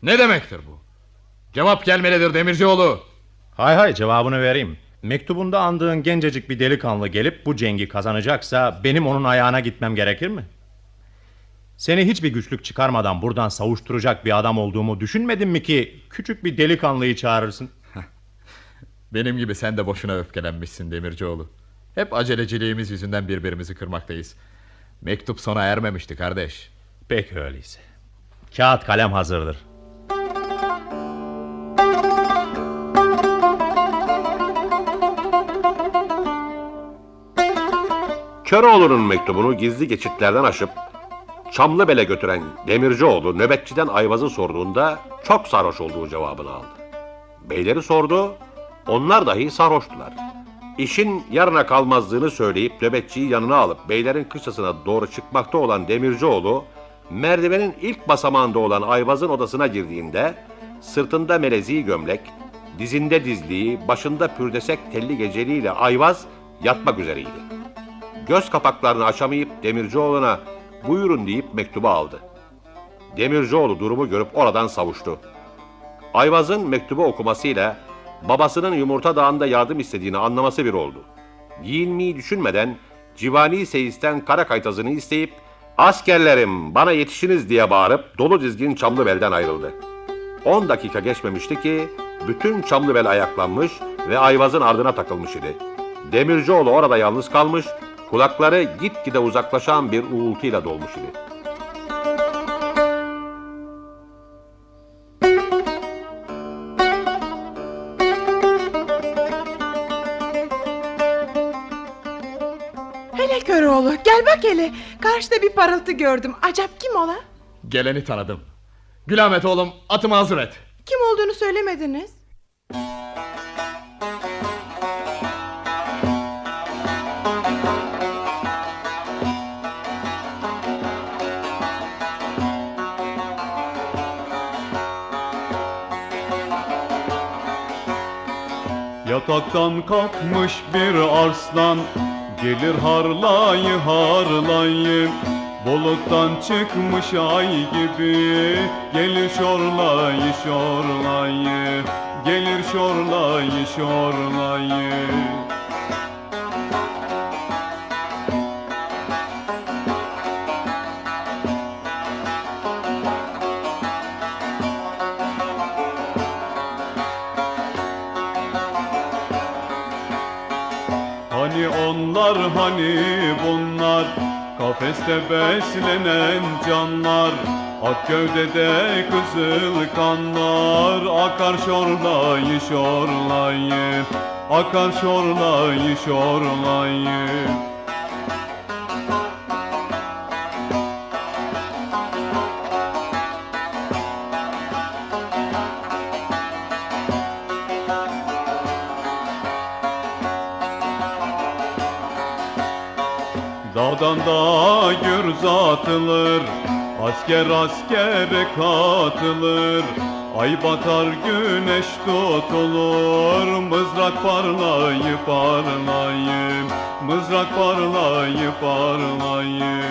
Ne demektir bu? Cevap gelmelidir Demircioğlu. Hay cevabını vereyim. Mektubunda andığın gencecik bir delikanlı gelip bu cengi kazanacaksa benim onun ayağına gitmem gerekir mi? Seni hiçbir güçlük çıkarmadan buradan savuşturacak bir adam olduğumu düşünmedin mi ki küçük bir delikanlıyı çağırırsın? Benim gibi sen de boşuna öfkelenmişsin Demircioğlu. Hep aceleciliğimiz yüzünden birbirimizi kırmaktayız. Mektup sona ermemişti kardeş. Peki öyleyse. Kağıt kalem hazırdır. Köroğlu'nun mektubunu gizli geçitlerden aşıp Çamlıbel'e götüren Demircioğlu nöbetçiden Ayvaz'ı sorduğunda çok sarhoş olduğu cevabını aldı. Beyleri sordu, onlar dahi sarhoştular. İşin yarına kalmazlığını söyleyip nöbetçiyi yanına alıp beylerin kışlasına doğru çıkmakta olan Demircioğlu, merdivenin ilk basamağında olan Ayvaz'ın odasına girdiğinde sırtında melezi gömlek, dizinde dizliği, başında pürdesek telli geceliğiyle Ayvaz yatmak üzereydi. Göz kapaklarını açamayıp Demircioğlu'na buyurun deyip mektubu aldı. Demircioğlu durumu görüp oradan savuştu. Ayvaz'ın mektubu okumasıyla babasının Yumurta Dağı'nda yardım istediğini anlaması bir oldu. Giyinmeyi düşünmeden Civani Seyis'ten kara kaytazını isteyip askerlerim bana yetişiniz diye bağırıp dolu dizgin Çamlıbel'den ayrıldı. 10 dakika geçmemişti ki bütün Çamlıbel ayaklanmış ve Ayvaz'ın ardına takılmış idi. Demircioğlu orada yalnız kalmış, kulakları gitgide uzaklaşan bir uğultuyla dolmuş idi. Hele Köroğlu, gel bak hele. Karşıda bir parıltı gördüm. Acaba kim ola? Geleni tanıdım. Gülahmet oğlum, atımı hazır et. Kim olduğunu söylemediniz. Yataktan kalkmış bir arslan, gelir harlayı harlayı. Buluttan çıkmış ay gibi, gelir şorlayı şorlayı, gelir şorlayı şorlayı. Hani onlar hani bunlar, kafeste beslenen canlar, ak gövdede kızıl kanlar, akar şorlayı şorlayı, akar şorlayı şorlayı. Dağdan dağa gürz atılır, asker askere katılır. Ay batar güneş tutulur, mızrak parlayı parlayı, mızrak parlayı parlayı.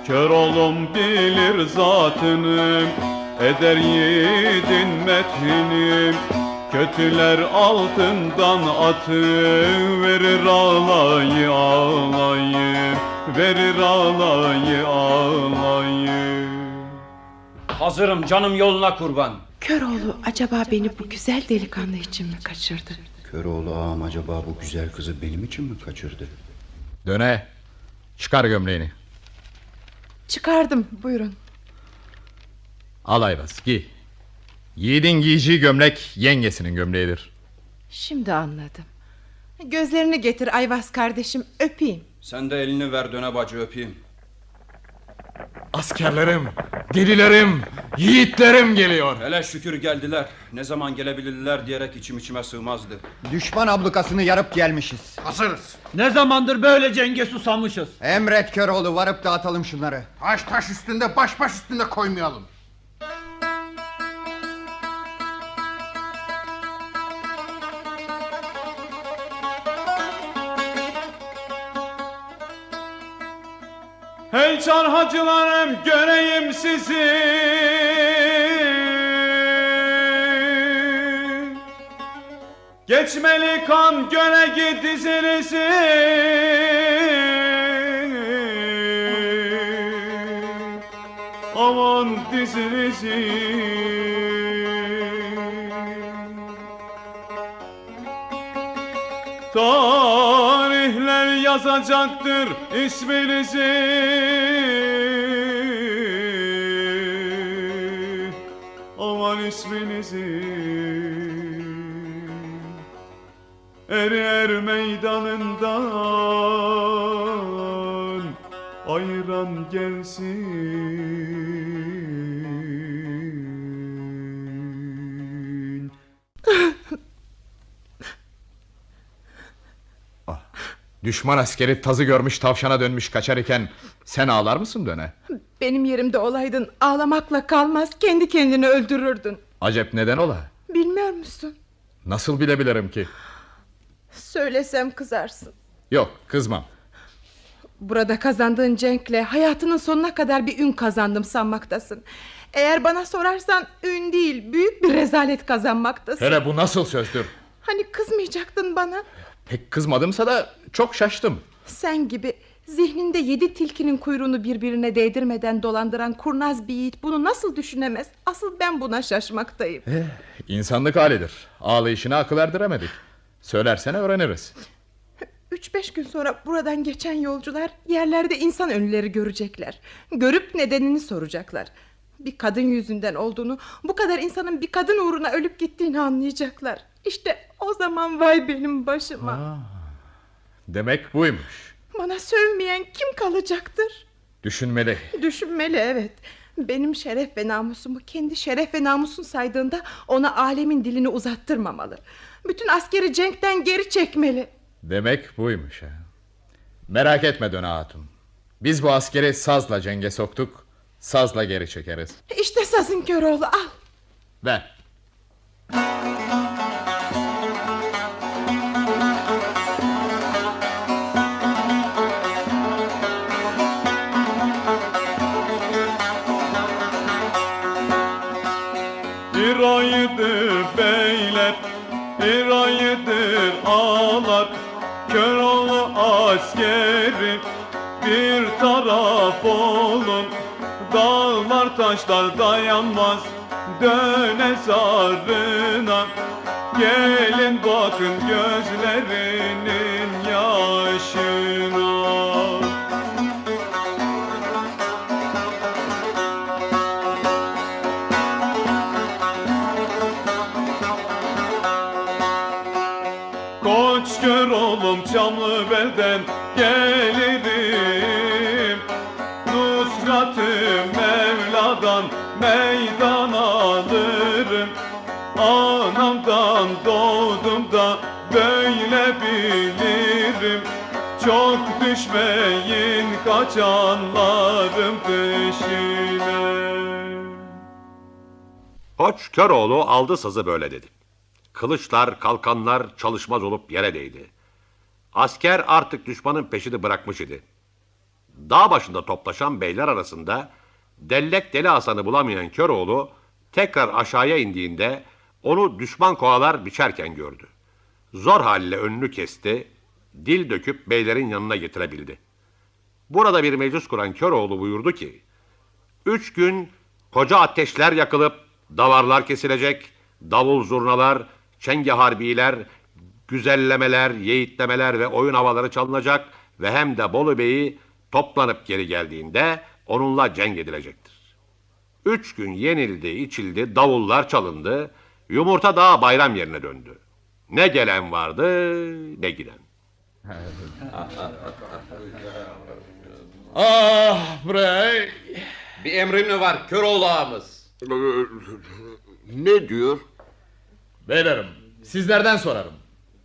Kör oğlum bilir zatını, eder yiğidin metini. Kötüler altından atı verir ağlayı ağlayı, verir ağlayı ağlayı. Hazırım canım, yoluna kurban. Köroğlu acaba beni bu güzel delikanlı için mi kaçırdı? Köroğlu ağam acaba bu güzel kızı benim için mi kaçırdı? Döne, çıkar gömleğini. Çıkardım, buyurun. Al Ayvaz, giy. Yiğidin giyeceği gömlek yengesinin gömleğidir. Şimdi anladım. Gözlerini getir Ayvaz kardeşim, öpeyim. Sen de elini ver Döne bacı, öpeyim. Askerlerim, delilerim, yiğitlerim geliyor. Hele şükür geldiler. Ne zaman gelebilirler diyerek içim içime sığmazdı. Düşman ablukasını yarıp gelmişiz. Hazırız. Ne zamandır böyle cenge susamışız. Emret Köroğlu, varıp dağıtalım şunları. Taş üstünde baş üstünde koymayalım. Hey çarhacılarım, göreyim sizi. Geçmeli kan göre dizinizi. Aman dizinizi. Tarihler yazacaktır isminizi. Aman isminizi. Er meydanından ayran gelsin. Düşman askeri tazı görmüş tavşana dönmüş kaçar iken sen ağlar mısın Döne? Benim yerimde olaydın ağlamakla kalmaz, kendi kendini öldürürdün. Acep neden ola? Bilmiyor musun? Nasıl bilebilirim ki? Söylesem kızarsın. Yok, kızmam. Burada kazandığın cenkle hayatının sonuna kadar bir ün kazandım sanmaktasın. Eğer bana sorarsan ün değil, büyük bir rezalet kazanmaktasın. Hele bu nasıl sözdür? Hani kızmayacaktın bana? Pek kızmadımsa da çok şaştım. Sen gibi zihninde 7 tilkinin kuyruğunu birbirine değdirmeden dolandıran kurnaz bir yiğit bunu nasıl düşünemez? Asıl ben buna şaşmaktayım. İnsanlık halidir. Ağlayışına akıl erdiremedik. Söylersene öğreniriz. 3-5 gün sonra buradan geçen yolcular yerlerde insan ölüleri görecekler. Görüp nedenini soracaklar. Bir kadın yüzünden olduğunu, bu kadar insanın bir kadın uğruna ölüp gittiğini anlayacaklar. İşte o zaman vay benim başıma. Demek buymuş. Bana sövmeyen kim kalacaktır? Düşünmeli. Düşünmeli, evet. Benim şeref ve namusumu kendi şeref ve namusun saydığında ona alemin dilini uzattırmamalı. Bütün askeri cenkten geri çekmeli. Demek buymuş ha. Merak etme Döne Hatun. Biz bu askeri sazla cenge soktuk, sazla geri çekeriz. İşte sazın Köroğlu, al. Ver. İrayıdır beyler, irayıdır ağlar. Köroğlu askeri bir taraf olun. Dağlar taşlar dayanmaz döne sarına. Gelin bakın gözlerinin yaşına. Koç Köroğlum Çamlıbel'den gelirim. Nusrat-ı Mevla'dan meydan alırım. Anamdan doğdum da böyle bilirim. Çok düşmeyin kaçanların peşine. Koç Köroğlu aldı sazı böyle dedi. Kılıçlar, kalkanlar çalışmaz olup yere değdi. Asker artık düşmanın peşini bırakmış idi. Dağ başında toplaşan beyler arasında Dellek Deli Hasan'ı bulamayan Köroğlu tekrar aşağıya indiğinde onu düşman kovalar biçerken gördü. Zor haliyle önünü kesti, dil döküp beylerin yanına getirebildi. Burada bir meclis kuran Köroğlu buyurdu ki, 3 gün koca ateşler yakılıp davarlar kesilecek, davul zurnalar, çenge harbiler, güzellemeler, yiğitlemeler ve oyun havaları çalınacak ve hem de Bolu Bey'i toplanıp geri geldiğinde onunla cenk edilecektir. 3 gün yenildi, içildi, davullar çalındı, Yumurta Dağı bayram yerine döndü. Ne gelen vardı, ne giden. Ah bre! Bir emrin mi var Köroğlu ağamız? Ne diyor? Beylerim, sizlerden sorarım.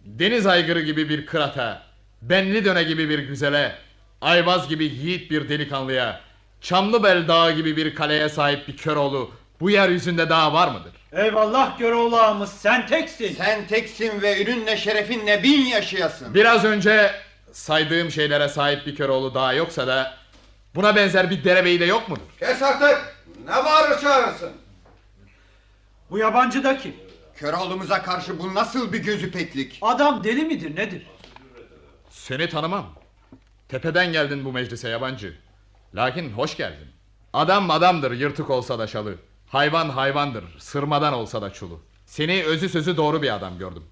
Deniz aygırı gibi bir kırata, Benli Döne gibi bir güzele, Ayvaz gibi yiğit bir delikanlıya, Çamlıbel Dağı gibi bir kaleye sahip bir Köroğlu bu yeryüzünde daha var mıdır? Eyvallah Köroğlu ağamız, sen teksin. Sen teksin ve ününle şerefinle bin yaşayasın. Biraz önce saydığım şeylere sahip bir Köroğlu daha yoksa da buna benzer bir derebeyi de yok mudur? Kes artık! Ne bağırır çağırırsın? Bu yabancı da kim? Köroğlumuza karşı bu nasıl bir gözü peklik? Adam deli midir nedir? Seni tanımam. Tepeden geldin bu meclise yabancı. Lakin hoş geldin. Adam adamdır, yırtık olsa da şalı. Hayvan hayvandır, sırmadan olsa da çulu. Seni özü sözü doğru bir adam gördüm.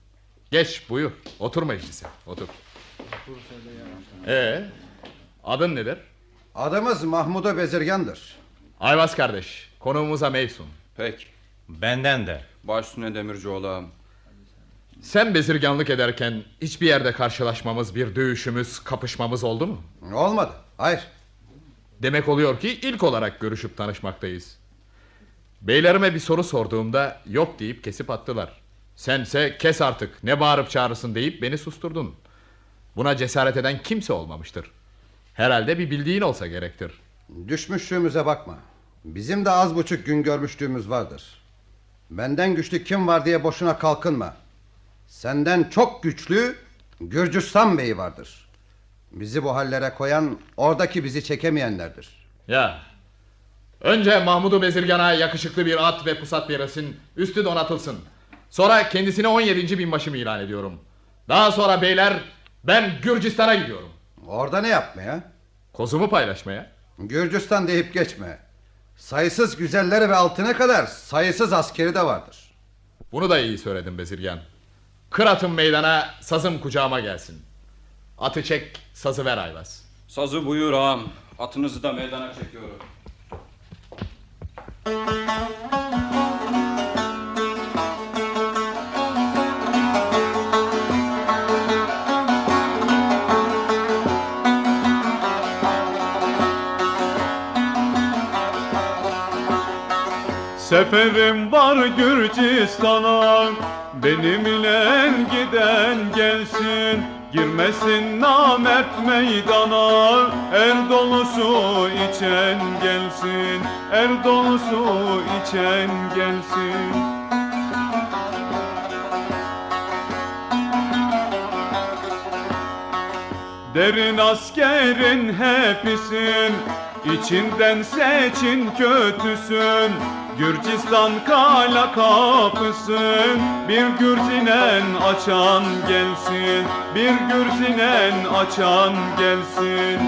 Geç buyur, otur meclise, otur. Adın nedir? Adımız Mahmud-u Bezirgan'dır. Ayvaz kardeş, konuğumuza meysun. Peki. Benden de. Baş üstüne Demircioğlu ağam. Sen bezirganlık ederken hiçbir yerde karşılaşmamız, bir dövüşümüz, kapışmamız oldu mu? Olmadı, hayır. Demek oluyor ki ilk olarak görüşüp tanışmaktayız. Beylerime bir soru sorduğumda yok deyip kesip attılar. Sense kes artık, ne bağırıp çağırırsın deyip beni susturdun. Buna cesaret eden kimse olmamıştır. Herhalde bir bildiğin olsa gerektir. Düşmüşlüğümüze bakma. Bizim de az buçuk gün görmüşlüğümüz vardır. Benden güçlü kim var diye boşuna kalkınma. Senden çok güçlü Gürcistan Bey'i vardır. Bizi bu hallere koyan oradaki bizi çekemeyenlerdir. Ya, önce Mahmud-u Bezirgan'a yakışıklı bir at ve pusat verilsin, üstü donatılsın. Sonra kendisine 17. binbaşımı ilan ediyorum. Daha sonra beyler, ben Gürcistan'a gidiyorum. Orada ne yapmaya? Kozumu paylaşmaya. Gürcistan deyip geçme. Sayısız güzelleri ve altına kadar sayısız askeri de vardır. Bunu da iyi söyledin Bezirgan. Kır atım meydana, sazım kucağıma gelsin. Atı çek, sazı ver Ayvaz. Sazı buyur ağam. Atınızı da meydana çekiyorum. Seferim var Gürcistan'a, benimle giden gelsin. Girmesin namert meydana, er dolusu içen gelsin, er dolusu içen gelsin. Derin askerin hepisin, içinden seçin kötüsün. Gürcistan kala kapısın, bir Gürzinen açan gelsin, bir Gürzinen açan gelsin.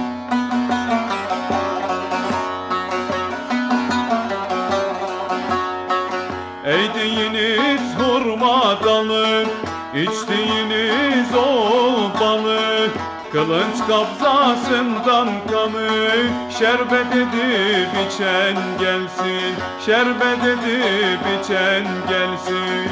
Eğdiğiniz hurma dalı, içtiğiniz o balı, kılıç kabzasından kanı şerbet edip içen gelsin, şerbet edip içen gelsin.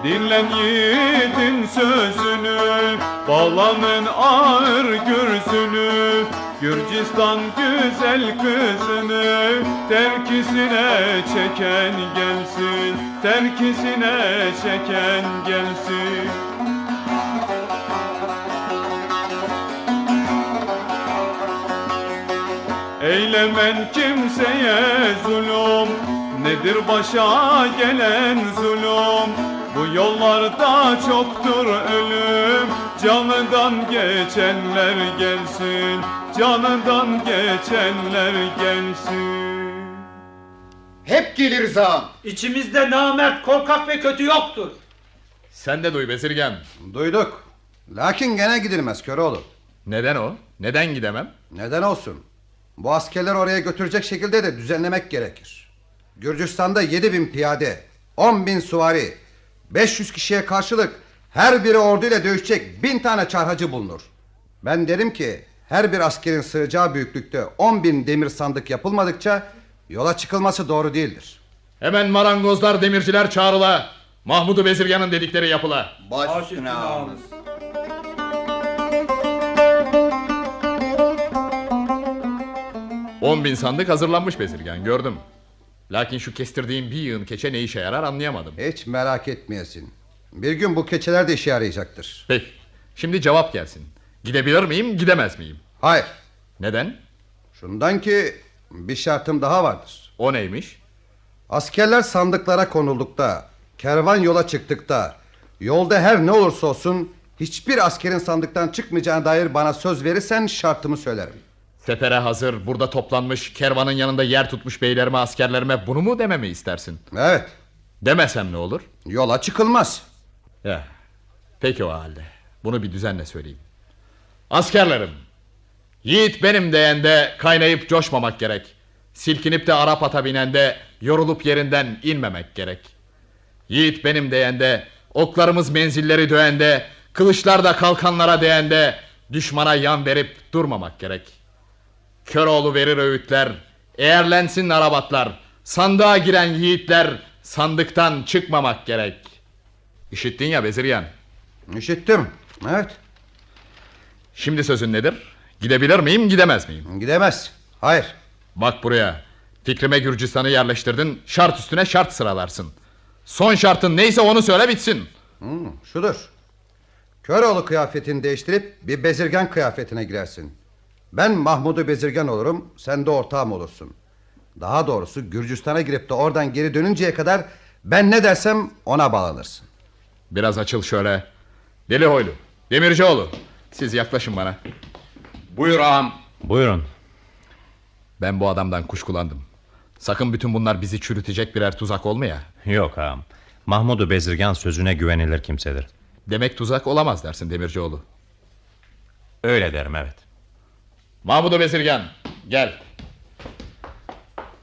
Dinlen yiğidin sözünü, bağlanın ağır gürzünü. Gürcistan güzel kızını terkisine çeken gelsin, terkisine çeken gelsin. Eylemen kimseye zulüm, nedir başa gelen zulüm? Bu yollarda çoktur ölüm, canından geçenler gelsin, canından geçenler gelsin. Hep geliriz ağam. İçimizde namert, korkak ve kötü yoktur. Sen de duy Bezirgen. Duyduk. Lakin gene gidilmez Köroğlu. Neden o? Neden gidemem? Neden olsun? Bu askerler oraya götürecek şekilde de düzenlemek gerekir. Gürcistan'da 7.000 piyade, 10.000 süvari, 500 kişiye karşılık her biri orduyla dövüşecek 1000 tane çarhacı bulunur. Ben derim ki her bir askerin sığacağı büyüklükte 10.000 demir sandık yapılmadıkça yola çıkılması doğru değildir. Hemen marangozlar, demirciler çağrıla. Mahmud-u Bezirgan'ın dedikleri yapıla. Baş üstüne ağamız. 10.000 sandık hazırlanmış Bezirgan, gördüm. Lakin şu kestirdiğim bir yığın keçe ne işe yarar anlayamadım. Hiç merak etmeyesin. Bir gün bu keçeler de işe yarayacaktır. Peki, şimdi cevap gelsin. Gidebilir miyim, gidemez miyim? Hayır. Neden? Şundan ki bir şartım daha vardır. O neymiş? Askerler sandıklara konuldukta, kervan yola çıktıkta, yolda her ne olursa olsun hiçbir askerin sandıktan çıkmayacağına dair bana söz verirsen şartımı söylerim. Sefere hazır, burada toplanmış, kervanın yanında yer tutmuş beylerime, askerlerime bunu mu dememi istersin? Evet. Demesem ne olur? Yola çıkılmaz. Ya, peki o halde. Bunu bir düzenle söyleyeyim. Askerlerim, yiğit benim deyende kaynayıp coşmamak gerek. Silkinip de Arap ata binende yorulup yerinden inmemek gerek. Yiğit benim deyende, oklarımız menzilleri döğende, kılıçlar da kalkanlara değende düşmana yan verip durmamak gerek. Köroğlu verir öğütler, eğerlensin arabatlar, sandığa giren yiğitler sandıktan çıkmamak gerek. İşittin ya Bezirgan. İşittim, evet. Şimdi sözün nedir? Gidebilir miyim, gidemez miyim? Gidemez, hayır. Bak buraya, fikrime Gürcistan'ı yerleştirdin, şart üstüne şart sıralarsın. Son şartın neyse onu söyle bitsin. Şudur. Köroğlu kıyafetini değiştirip bir bezirgan kıyafetine girersin. Ben Mahmud-u Bezirgan olurum, sen de ortağım olursun. Daha doğrusu Gürcistan'a girip de oradan geri dönünceye kadar ben ne dersem ona bağlanırsın. Biraz açıl şöyle. Deli Hoylu, Demircioğlu, siz yaklaşın bana. Buyur ağam. Buyurun. Ben bu adamdan kuşkulandım. Sakın bütün bunlar bizi çürütecek birer tuzak olmaya. Yok ağam. Mahmud-u Bezirgan sözüne güvenilir kimsedir. Demek tuzak olamaz dersin Demircioğlu. Öyle derim, evet. Mahmud-u Bezirgan, gel.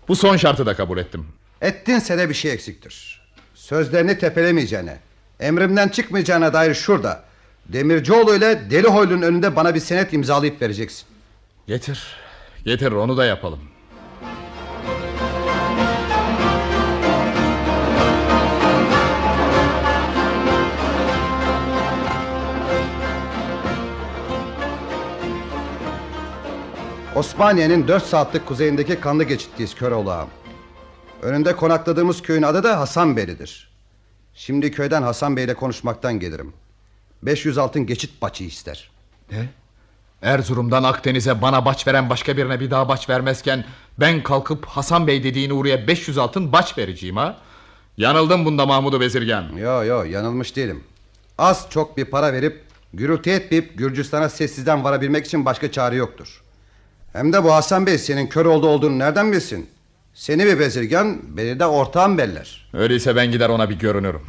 Bu son şartı da kabul ettim. Ettinse de bir şey eksiktir. Sözlerini tepelemeyeceğine, emrimden çıkmayacağına dair şurada Demircioğlu ile Deli Hoylu'nun önünde bana bir senet imzalayıp vereceksin. Getir onu da yapalım. Osmaniye'nin 4 saatlik kuzeyindeki kanlı geçitteyiz Köroğlu ağam. Önünde konakladığımız köyün adı da Hasanbeyli'dir. Şimdi köyden Hasan Bey'le konuşmaktan gelirim. 500 altın geçit baçı ister. Ne? Erzurum'dan Akdeniz'e bana baç veren başka birine bir daha baç vermezken ben kalkıp Hasan Bey dediğin uğruya 500 altın baç vereceğim ha? Yanıldım bunda Mahmud-u Bezirgan. Yo yanılmış değilim. Az çok bir para verip gürültü etmeyip Gürcistan'a sessizden varabilmek için başka çare yoktur. Hem de bu Hasan Bey senin Köroğlu olduğunu nereden bilsin? Seni bir bezirgan, beni de ortağım beller. Öyleyse ben gider ona bir görünürüm.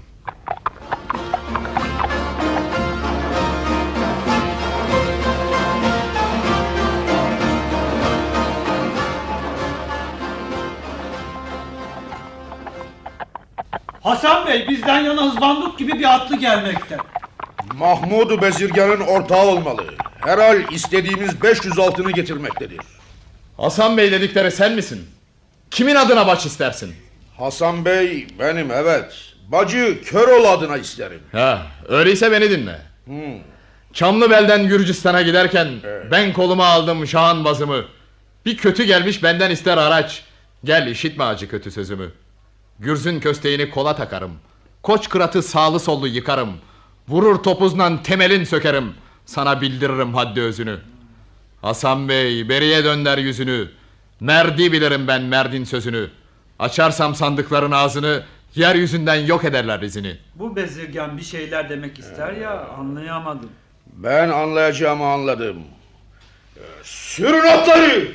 Hasan Bey, bizden yana hızbandık gibi bir atlı gelmekte. Mahmud-u Bezirgan'ın ortağı olmalı. Herhal istediğimiz 500 altını getirmektedir. Hasan Bey dedikleri sen misin? Kimin adına baç istersin? Hasan Bey benim, evet. Bacı Köroğlu adına isterim. Öyleyse beni dinle. Çamlıbel'den Gürcistan'a giderken ben koluma aldım şahan bazımı. Bir kötü gelmiş benden ister araç. Gel işitme acı kötü sözümü. Gürzün kösteğini kola takarım. Koç kıratı sağlı sollu yıkarım. Vurur topuzla temelin sökerim. Sana bildiririm haddi özünü. Hasan Bey beriye dönder yüzünü. Merdi bilirim ben merdin sözünü. Açarsam sandıkların ağzını, yeryüzünden yok ederler izini. Bu bezirgan bir şeyler demek ister ya, anlayamadım. Ben anlayacağımı anladım. Sürün atları!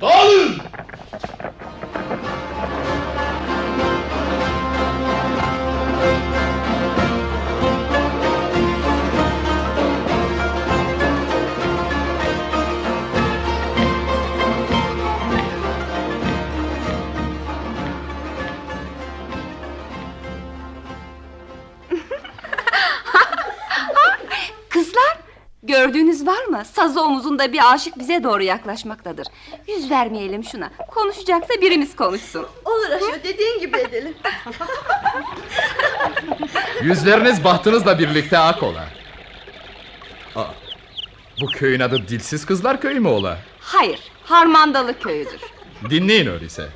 Dağılın! Kızlar, gördüğünüz var mı? Sazı omuzunda bir aşık bize doğru yaklaşmaktadır. Yüz vermeyelim şuna. Konuşacaksa birimiz konuşsun. Olur Aşo, dediğin gibi edelim. Yüzleriniz bahtınızla birlikte ak ola. Bu köyün adı Dilsiz Kızlar Köyü mü ola? Hayır, Harmandalı köyüdür. Dinleyin öyleyse.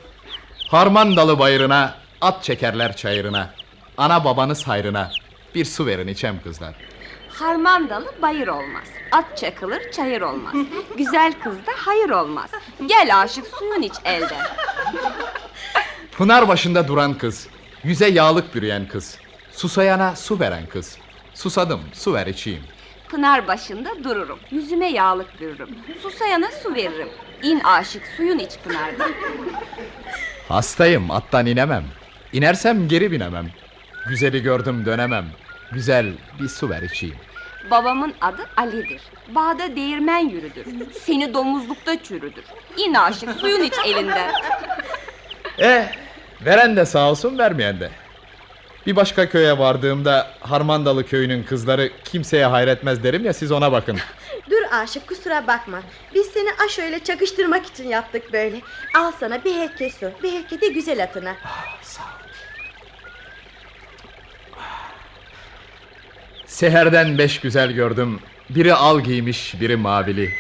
Harmandalı bayırına, at çekerler çayırına. Ana babanız hayrına bir su verin içem kızlar. Harmandalı bayır olmaz. At çakılır çayır olmaz. Güzel kızda hayır olmaz. Gel aşık suyun iç elden. Pınar başında duran kız, yüze yağlık bürüyen kız, susayana su veren kız. Susadım, su ver içeyim. Pınar başında dururum. Yüzüme yağlık bürürüm. Susayana su veririm. İn aşık suyun iç pınardan. Hastayım, attan inemem. İnersem geri binemem. Güzeli gördüm dönemem. Güzel bir su ver içeyim. Babamın adı Ali'dir. Bağda değirmen yürüdür. Seni domuzlukta çürüdür. İn aşık suyun iç elinden. Veren de sağ olsun, vermeyen de. Bir başka köye vardığımda Harmandalı köyünün kızları kimseye hayretmez derim ya, siz ona bakın. Dur Aşık, kusura bakma. Biz seni Aşo ile çakıştırmak için yaptık böyle. Al sana bir helke su, bir helke de güzel atına. Sağ ol. Seherden 5 güzel gördüm. Biri al giymiş, biri mavili.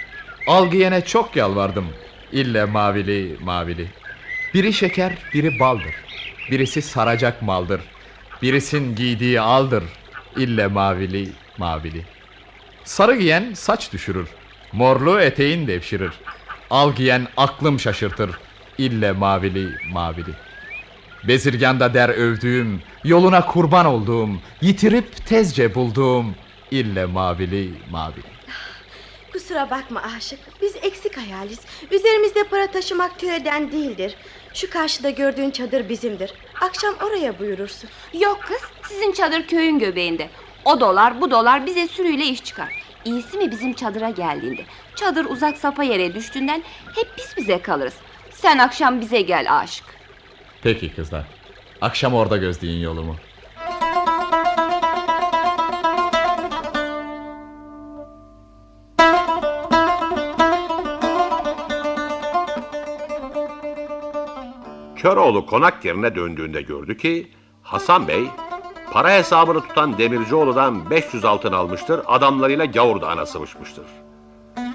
Al giyene çok yalvardım. İlle mavili, mavili. Biri şeker, biri baldır. Birisi saracak maldır. Birisin giydiği aldır. İlle mavili, mavili. Sarı giyen saç düşürür. Morlu eteğin devşirir. Al giyen aklım şaşırtır. İlle mavili, mavili. Bezirganda der övdüğüm, yoluna kurban olduğum, yitirip tezce bulduğum, ille mavili, mavili. Kusura bakma Aşık, biz eksik hayaliz. Üzerimizde para taşımak köyden değildir. Şu karşıda gördüğün çadır bizimdir. Akşam oraya buyurursun. Yok kız, sizin çadır köyün göbeğinde. O dolar bu dolar bize sürüyle iş çıkar. İyisi mi bizim çadıra geldiğinde. Çadır uzak sapa yere düştüğünden hep biz bize kalırız. Sen akşam bize gel aşık. Peki kızlar, akşam orada gözleyin yolumu. Köroğlu konak yerine döndüğünde gördü ki Hasan Bey para hesabını tutan Demircioğlu'dan 500 altın almıştır, adamlarıyla Gavur Dağı'na sıvışmıştır.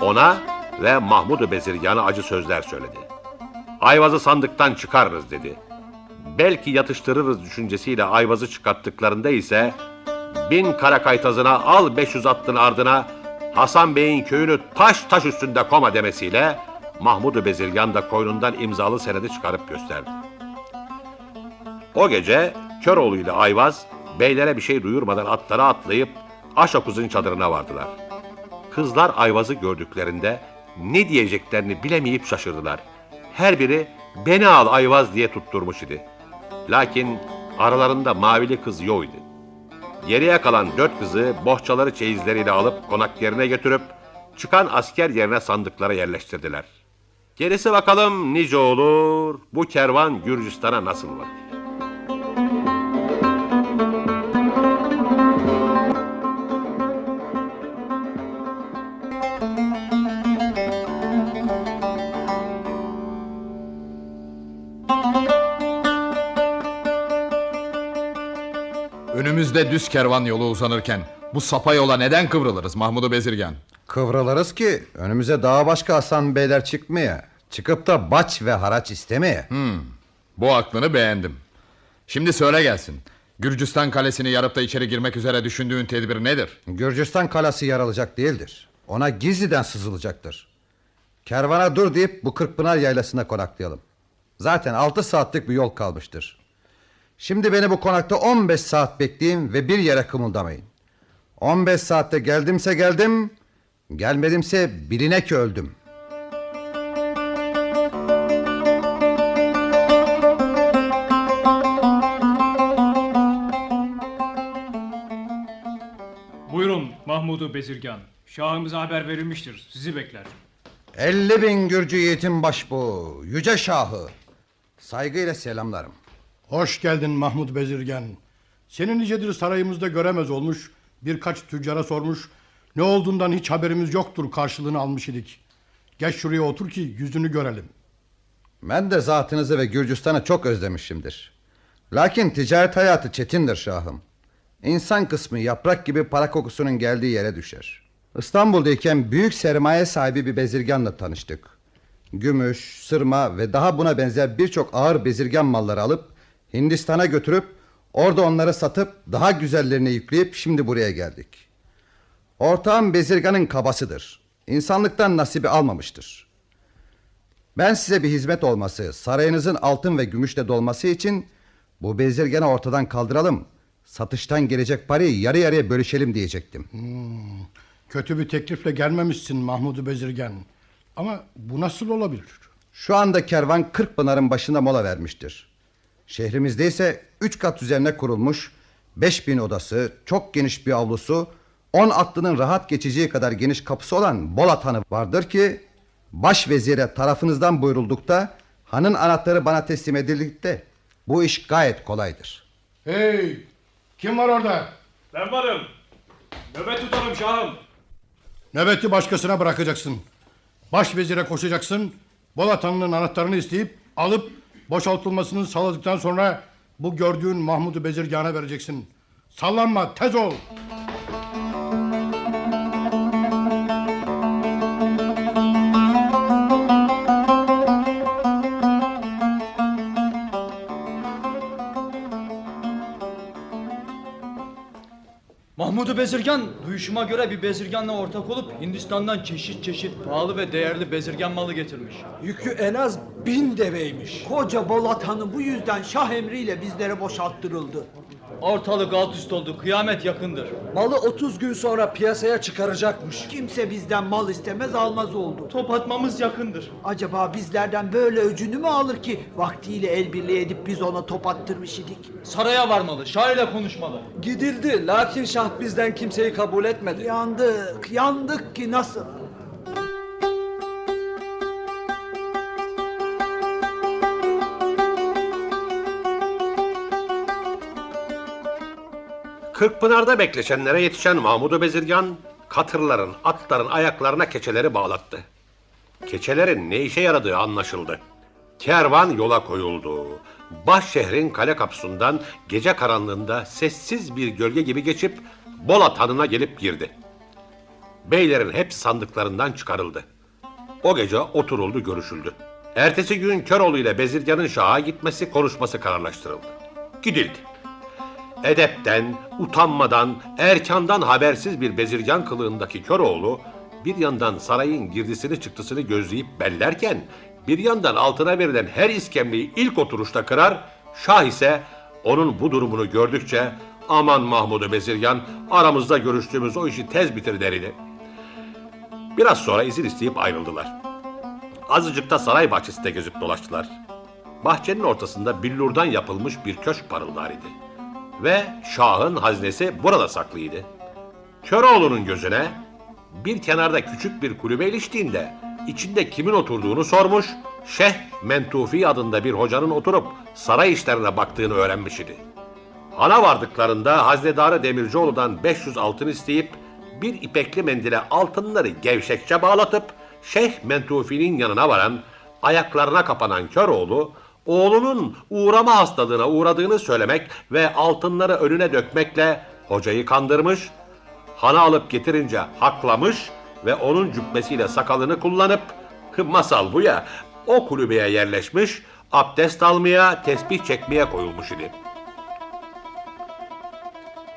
Ona ve Mahmud-u Bezirgan'a acı sözler söyledi. Ayvaz'ı sandıktan çıkarırız dedi. Belki yatıştırırız düşüncesiyle Ayvaz'ı çıkarttıklarında ise 1000 kara kaytazına al 500 attın ardına Hasan Bey'in köyünü taş taş üstünde koma demesiyle Mahmud-u Bezirgan da koynundan imzalı senedi çıkarıp gösterdi. O gece Köroğlu ile Ayvaz beylere bir şey duyurmadan atlara atlayıp Aşokuz'un çadırına vardılar. Kızlar Ayvaz'ı gördüklerinde ne diyeceklerini bilemeyip şaşırdılar. Her biri beni al Ayvaz diye tutturmuş idi. Lakin aralarında mavili kız yoydu. Geriye kalan 4 kızı bohçaları çeyizleriyle alıp konak yerine götürüp çıkan asker yerine sandıklara yerleştirdiler. Gerisi bakalım nice olur, bu kervan Gürcistan'a nasıl var? Önümüzde düz kervan yolu uzanırken bu sapa yola neden kıvrılırız Mahmud-u Bezirgan? Kıvrılırız ki önümüze daha başka Hasan Beyler çıkmaya, çıkıp da baç ve haraç istemeye. Bu aklını beğendim. Şimdi söyle gelsin. Gürcistan kalesini yarıp da içeri girmek üzere düşündüğün tedbir nedir? Gürcistan kalesi yarılacak değildir. Ona gizliden sızılacaktır. Kervana dur deyip bu Kırkpınar yaylasına konaklayalım. Zaten 6 saatlik bir yol kalmıştır. Şimdi beni bu konakta 15 saat bekleyin ve bir yere kımıldamayın. 15 saatte geldimse geldim, gelmedimse biline ki öldüm. Buyurun Mahmud-u Bezirgan. Şahımıza haber verilmiştir. Sizi bekler. 50.000 Gürcü yiğitin başbuğu, yüce şahı. Saygıyla selamlarım. Hoş geldin Mahmud Bezirgan. Seni nicedir sarayımızda göremez olmuş, birkaç tüccara sormuş, ne olduğundan hiç haberimiz yoktur karşılığını almış idik. Geç şuraya otur ki yüzünü görelim. Ben de zatınızı ve Gürcistan'ı çok özlemişimdir. Lakin ticaret hayatı çetindir şahım. İnsan kısmı yaprak gibi para kokusunun geldiği yere düşer. İstanbul'dayken büyük sermaye sahibi bir bezirganla tanıştık. Gümüş, sırma ve daha buna benzer birçok ağır bezirgan malları alıp Hindistan'a götürüp orada onları satıp daha güzellerini yükleyip şimdi buraya geldik. Ortağım bezirganın kabasıdır. İnsanlıktan nasibi almamıştır. Ben size bir hizmet olması, sarayınızın altın ve gümüşle dolması için bu bezirganı ortadan kaldıralım. Satıştan gelecek parayı yarı yarıya bölüşelim diyecektim. Kötü bir teklifle gelmemişsin Mahmud-u Bezirgan. Ama bu nasıl olabilir? Şu anda kervan Kırkpınar'ın başında mola vermiştir. Şehrimizde ise 3 kat üzerine kurulmuş 5000 odası, çok geniş bir avlusu, 10 atlının rahat geçeceği kadar geniş kapısı olan Bolat Hanı vardır ki başvezire tarafınızdan buyuruldukta hanın anahtarı bana teslim edildikte bu iş gayet kolaydır. Hey! Kim var orada? Ben varım. Nöbet tutarım şahım. Nöbeti başkasına bırakacaksın. Başvezire koşacaksın. Bolat Hanı'nın anahtarını isteyip alıp boşaltılmasını sağladıktan sonra bu gördüğün Mahmud-u Bezirgan'a vereceksin. Sallanma, tez ol. Mahmud-u Bezirgan duyuşuma göre bir bezirganla ortak olup Hindistan'dan çeşit çeşit pahalı ve değerli bezirgan malı getirmiş. Yükü en az 1000 deveymiş. Koca Bolat Hanı bu yüzden şah emriyle bizlere boşalttırıldı. Ortalık alt üst oldu, kıyamet yakındır. Malı 30 gün sonra piyasaya çıkaracakmış. Kimse bizden mal istemez almaz oldu. Top atmamız yakındır. Acaba bizlerden böyle öcünü mü alır ki vaktiyle el birliği edip biz ona top attırmış idik? Saraya varmalı, şah ile konuşmalı. Gidildi lakin şah bizden kimseyi kabul etmedi. Yandık ki nasıl? Kırkpınar'da bekleşenlere yetişen Mahmud-u Bezirgan katırların, atların ayaklarına keçeleri bağlattı. Keçelerin ne işe yaradığı anlaşıldı. Kervan yola koyuldu. Baş şehrin kale kapısından gece karanlığında sessiz bir gölge gibi geçip Bolat Hanı'na gelip girdi. Beylerin hepsi sandıklarından çıkarıldı. O gece oturuldu, görüşüldü. Ertesi gün Köroğlu ile Bezirgan'ın Şah'a gitmesi, konuşması kararlaştırıldı. Gidildi. Edepten, utanmadan, erkandan habersiz bir Bezirgan kılığındaki Köroğlu bir yandan sarayın girdisini çıktısını gözleyip bellerken bir yandan altına verilen her iskemleyi ilk oturuşta kırar, Şah ise onun bu durumunu gördükçe aman Mahmud-u Bezirgan, aramızda görüştüğümüz o işi tez bitir derdi. Biraz sonra izin isteyip ayrıldılar. Azıcık da saray bahçesinde gezip dolaştılar. Bahçenin ortasında billurdan yapılmış bir köşk parıldar idi. Ve Şah'ın hazinesi burada saklıydı. Köroğlu'nun gözüne bir kenarda küçük bir kulübe iliştiğinde içinde kimin oturduğunu sormuş, Şeyh Mentufi adında bir hocanın oturup saray işlerine baktığını öğrenmiş idi. Hana vardıklarında haznedarı Demircioğlu'dan 500 altın isteyip bir ipekli mendile altınları gevşekçe bağlatıp Şeyh Mentufi'nin yanına varan, ayaklarına kapanan Köroğlu, oğlunun uğrama hastalığına uğradığını söylemek ve altınları önüne dökmekle hocayı kandırmış, hana alıp getirince haklamış ve onun cübbesiyle sakalını kullanıp, masal bu ya, o kulübeye yerleşmiş, abdest almaya, tesbih çekmeye koyulmuş idi.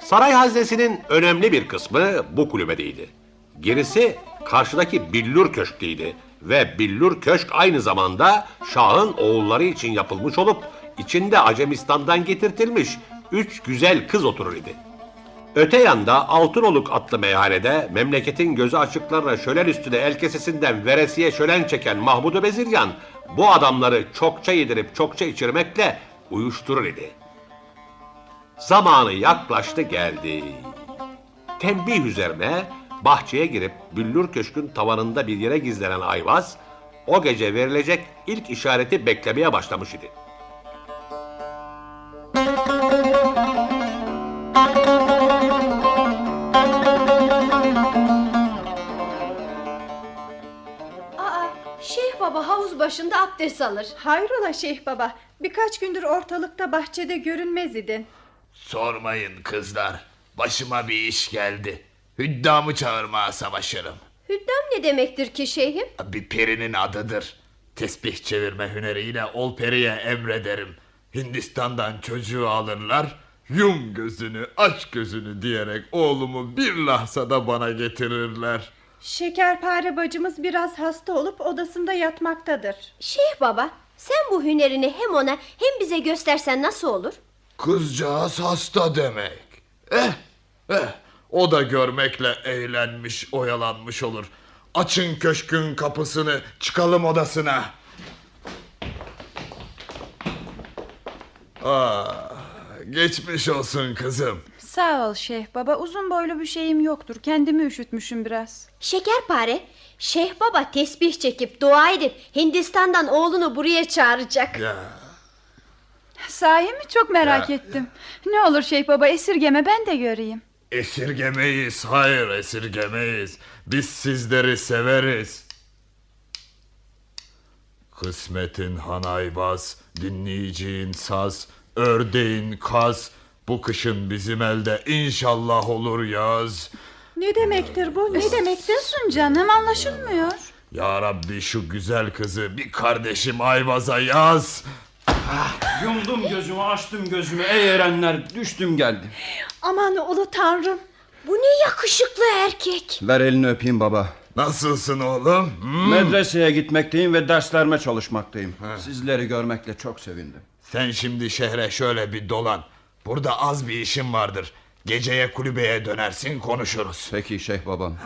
Saray haznesinin önemli bir kısmı bu kulübedeydi. Gerisi karşıdaki billur köşkteydi ve billur köşk aynı zamanda Şah'ın oğulları için yapılmış olup içinde Acemistan'dan getirtilmiş 3 güzel kız oturur idi. Öte yanda Altınoluk adlı meyhanede memleketin gözü açıklarına şölen üstüne el kesesinden veresiye şölen çeken Mahmud-u Bezirgan bu adamları çokça yedirip çokça içirmekle uyuşturur idi. Zamanı yaklaştı geldi. Tembih üzerine bahçeye girip Büllür Köşk'ün tavanında bir yere gizlenen Ayvaz o gece verilecek ilk işareti beklemeye başlamış idi. Şeyh Baba havuz başında abdest alır. Hayrola Şeyh Baba, birkaç gündür ortalıkta bahçede görünmez idin. Sormayın kızlar, başıma bir iş geldi. Hüddamı çağırmaya savaşırım. Hüddam ne demektir ki şeyhim? Bir perinin adıdır. Tesbih çevirme hüneriyle ol periye emrederim. Hindistan'dan çocuğu alırlar, yum gözünü aç gözünü diyerek oğlumu bir lahzada bana getirirler. Şekerpare bacımız biraz hasta olup odasında yatmaktadır. Şeyh Baba, sen bu hünerini hem ona hem bize göstersen nasıl olur? Kızcağız hasta demek. O da görmekle eğlenmiş, oyalanmış olur. Açın köşkün kapısını, çıkalım odasına. Geçmiş olsun kızım. Sağ ol Şeyh Baba, uzun boylu bir şeyim yoktur. Kendimi üşütmüşüm biraz. Şekerpare, Şeyh Baba tesbih çekip dua edip Hindistan'dan oğlunu buraya çağıracak. Sahi mi? Çok merak ettim. Ne olur Şeyh Baba, esirgeme, ben de göreyim. Esirgemeyiz, hayır esirgemeyiz. Biz sizleri severiz. Kısmetin hanaybaz, dinleyeceğin saz, ördeğin kaz. Bu kışın bizim elde inşallah olur yaz. Ne demektir bu? Ne demektirsin canım, anlaşılmıyor. Ya Rabbi şu güzel kızı bir kardeşim Ayvaz'a yaz. Yumdum gözümü, açtım gözümü, ey erenler, düştüm geldim. Aman ulu tanrım. Bu ne yakışıklı erkek. Ver elini öpeyim baba. Nasılsın oğlum? Medreseye gitmekteyim ve derslerime çalışmaktayım. Sizleri görmekle çok sevindim. Sen şimdi şehre şöyle bir dolan. Burada az bir işim vardır. Geceye kulübeye dönersin, konuşuruz. Peki Şeyh babam.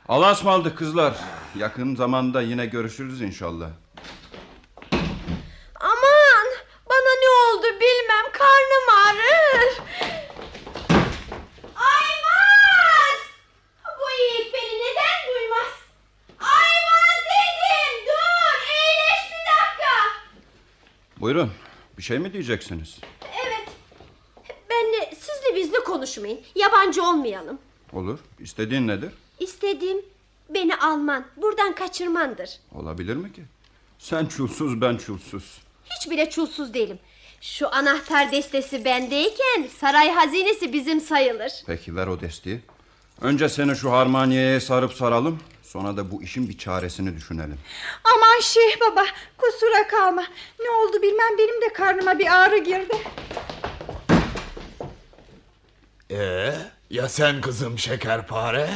Allah'a ısmarladık kızlar. Yakın zamanda yine görüşürüz inşallah. Aman, bana ne oldu bilmem, karnım ağrır. Ayvaz! Bu yiğit beni neden duymaz? Ayvaz dedim, dur, eğleş bir dakika. Buyurun, bir şey mi diyeceksiniz? Evet, benle sizle bizle konuşmayın, yabancı olmayalım. Olur, istediğin nedir? İstediğim beni alman, buradan kaçırmandır. Olabilir mi ki? Sen çulsuz, ben çulsuz. Hiç bile çulsuz değilim. Şu anahtar destesi bendeyken saray hazinesi bizim sayılır. Peki ver o desteği. Önce seni şu harmaniyeye sarıp saralım. Sonra da bu işin bir çaresini düşünelim. Aman Şeyh Baba, kusura kalma. Ne oldu bilmem, benim de karnıma bir ağrı girdi. Ya sen kızım şekerpare?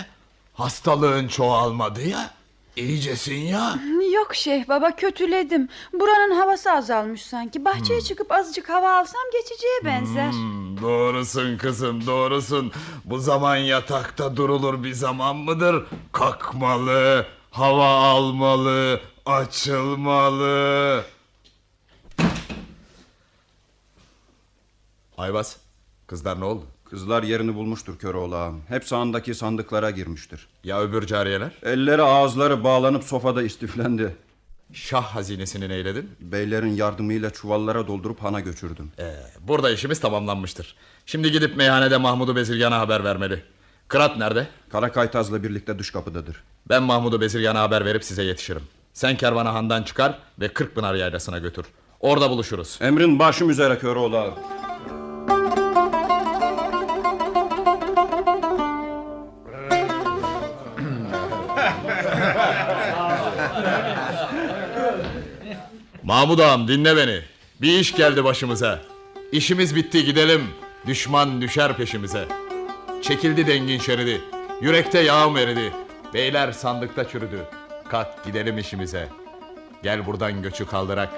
Hastalığın çoğalmadı ya. İyicesin ya. Yok Şeyh Baba, kötüledim. Buranın havası azalmış sanki. Bahçeye çıkıp azıcık hava alsam geçeceğe benzer. Doğrusun kızım, doğrusun. Bu zaman yatakta durulur bir zaman mıdır? Kalkmalı, hava almalı, açılmalı. Ayvaz, kızlar ne oldu? Kızlar yerini bulmuştur Köroğlu ağam. Hep sağındaki sandıklara girmiştir. Ya öbür cariyeler? Elleri ağızları bağlanıp sofada istiflendi. Şah hazinesini neyledin? Beylerin yardımıyla çuvallara doldurup hana götürdüm. Burada işimiz tamamlanmıştır. Şimdi gidip meyhanede Mahmud-u Bezirgan'a haber vermeli. Kırat nerede? Karakaytaz'la birlikte dış kapıdadır. Ben Mahmud-u Bezirgan'a haber verip size yetişirim. Sen kervanı handan çıkar ve Kırkpınar yaylasına götür. Orada buluşuruz. Emrin başım üzere Köroğlu ağam. Mahmud ağam dinle beni. Bir iş geldi başımıza. İşimiz bitti, gidelim. Düşman düşer peşimize. Çekildi dengin şeridi. Yürekte yağım eridi. Beyler sandıkta çürüdü. Kalk gidelim işimize. Gel buradan göçü kaldırak.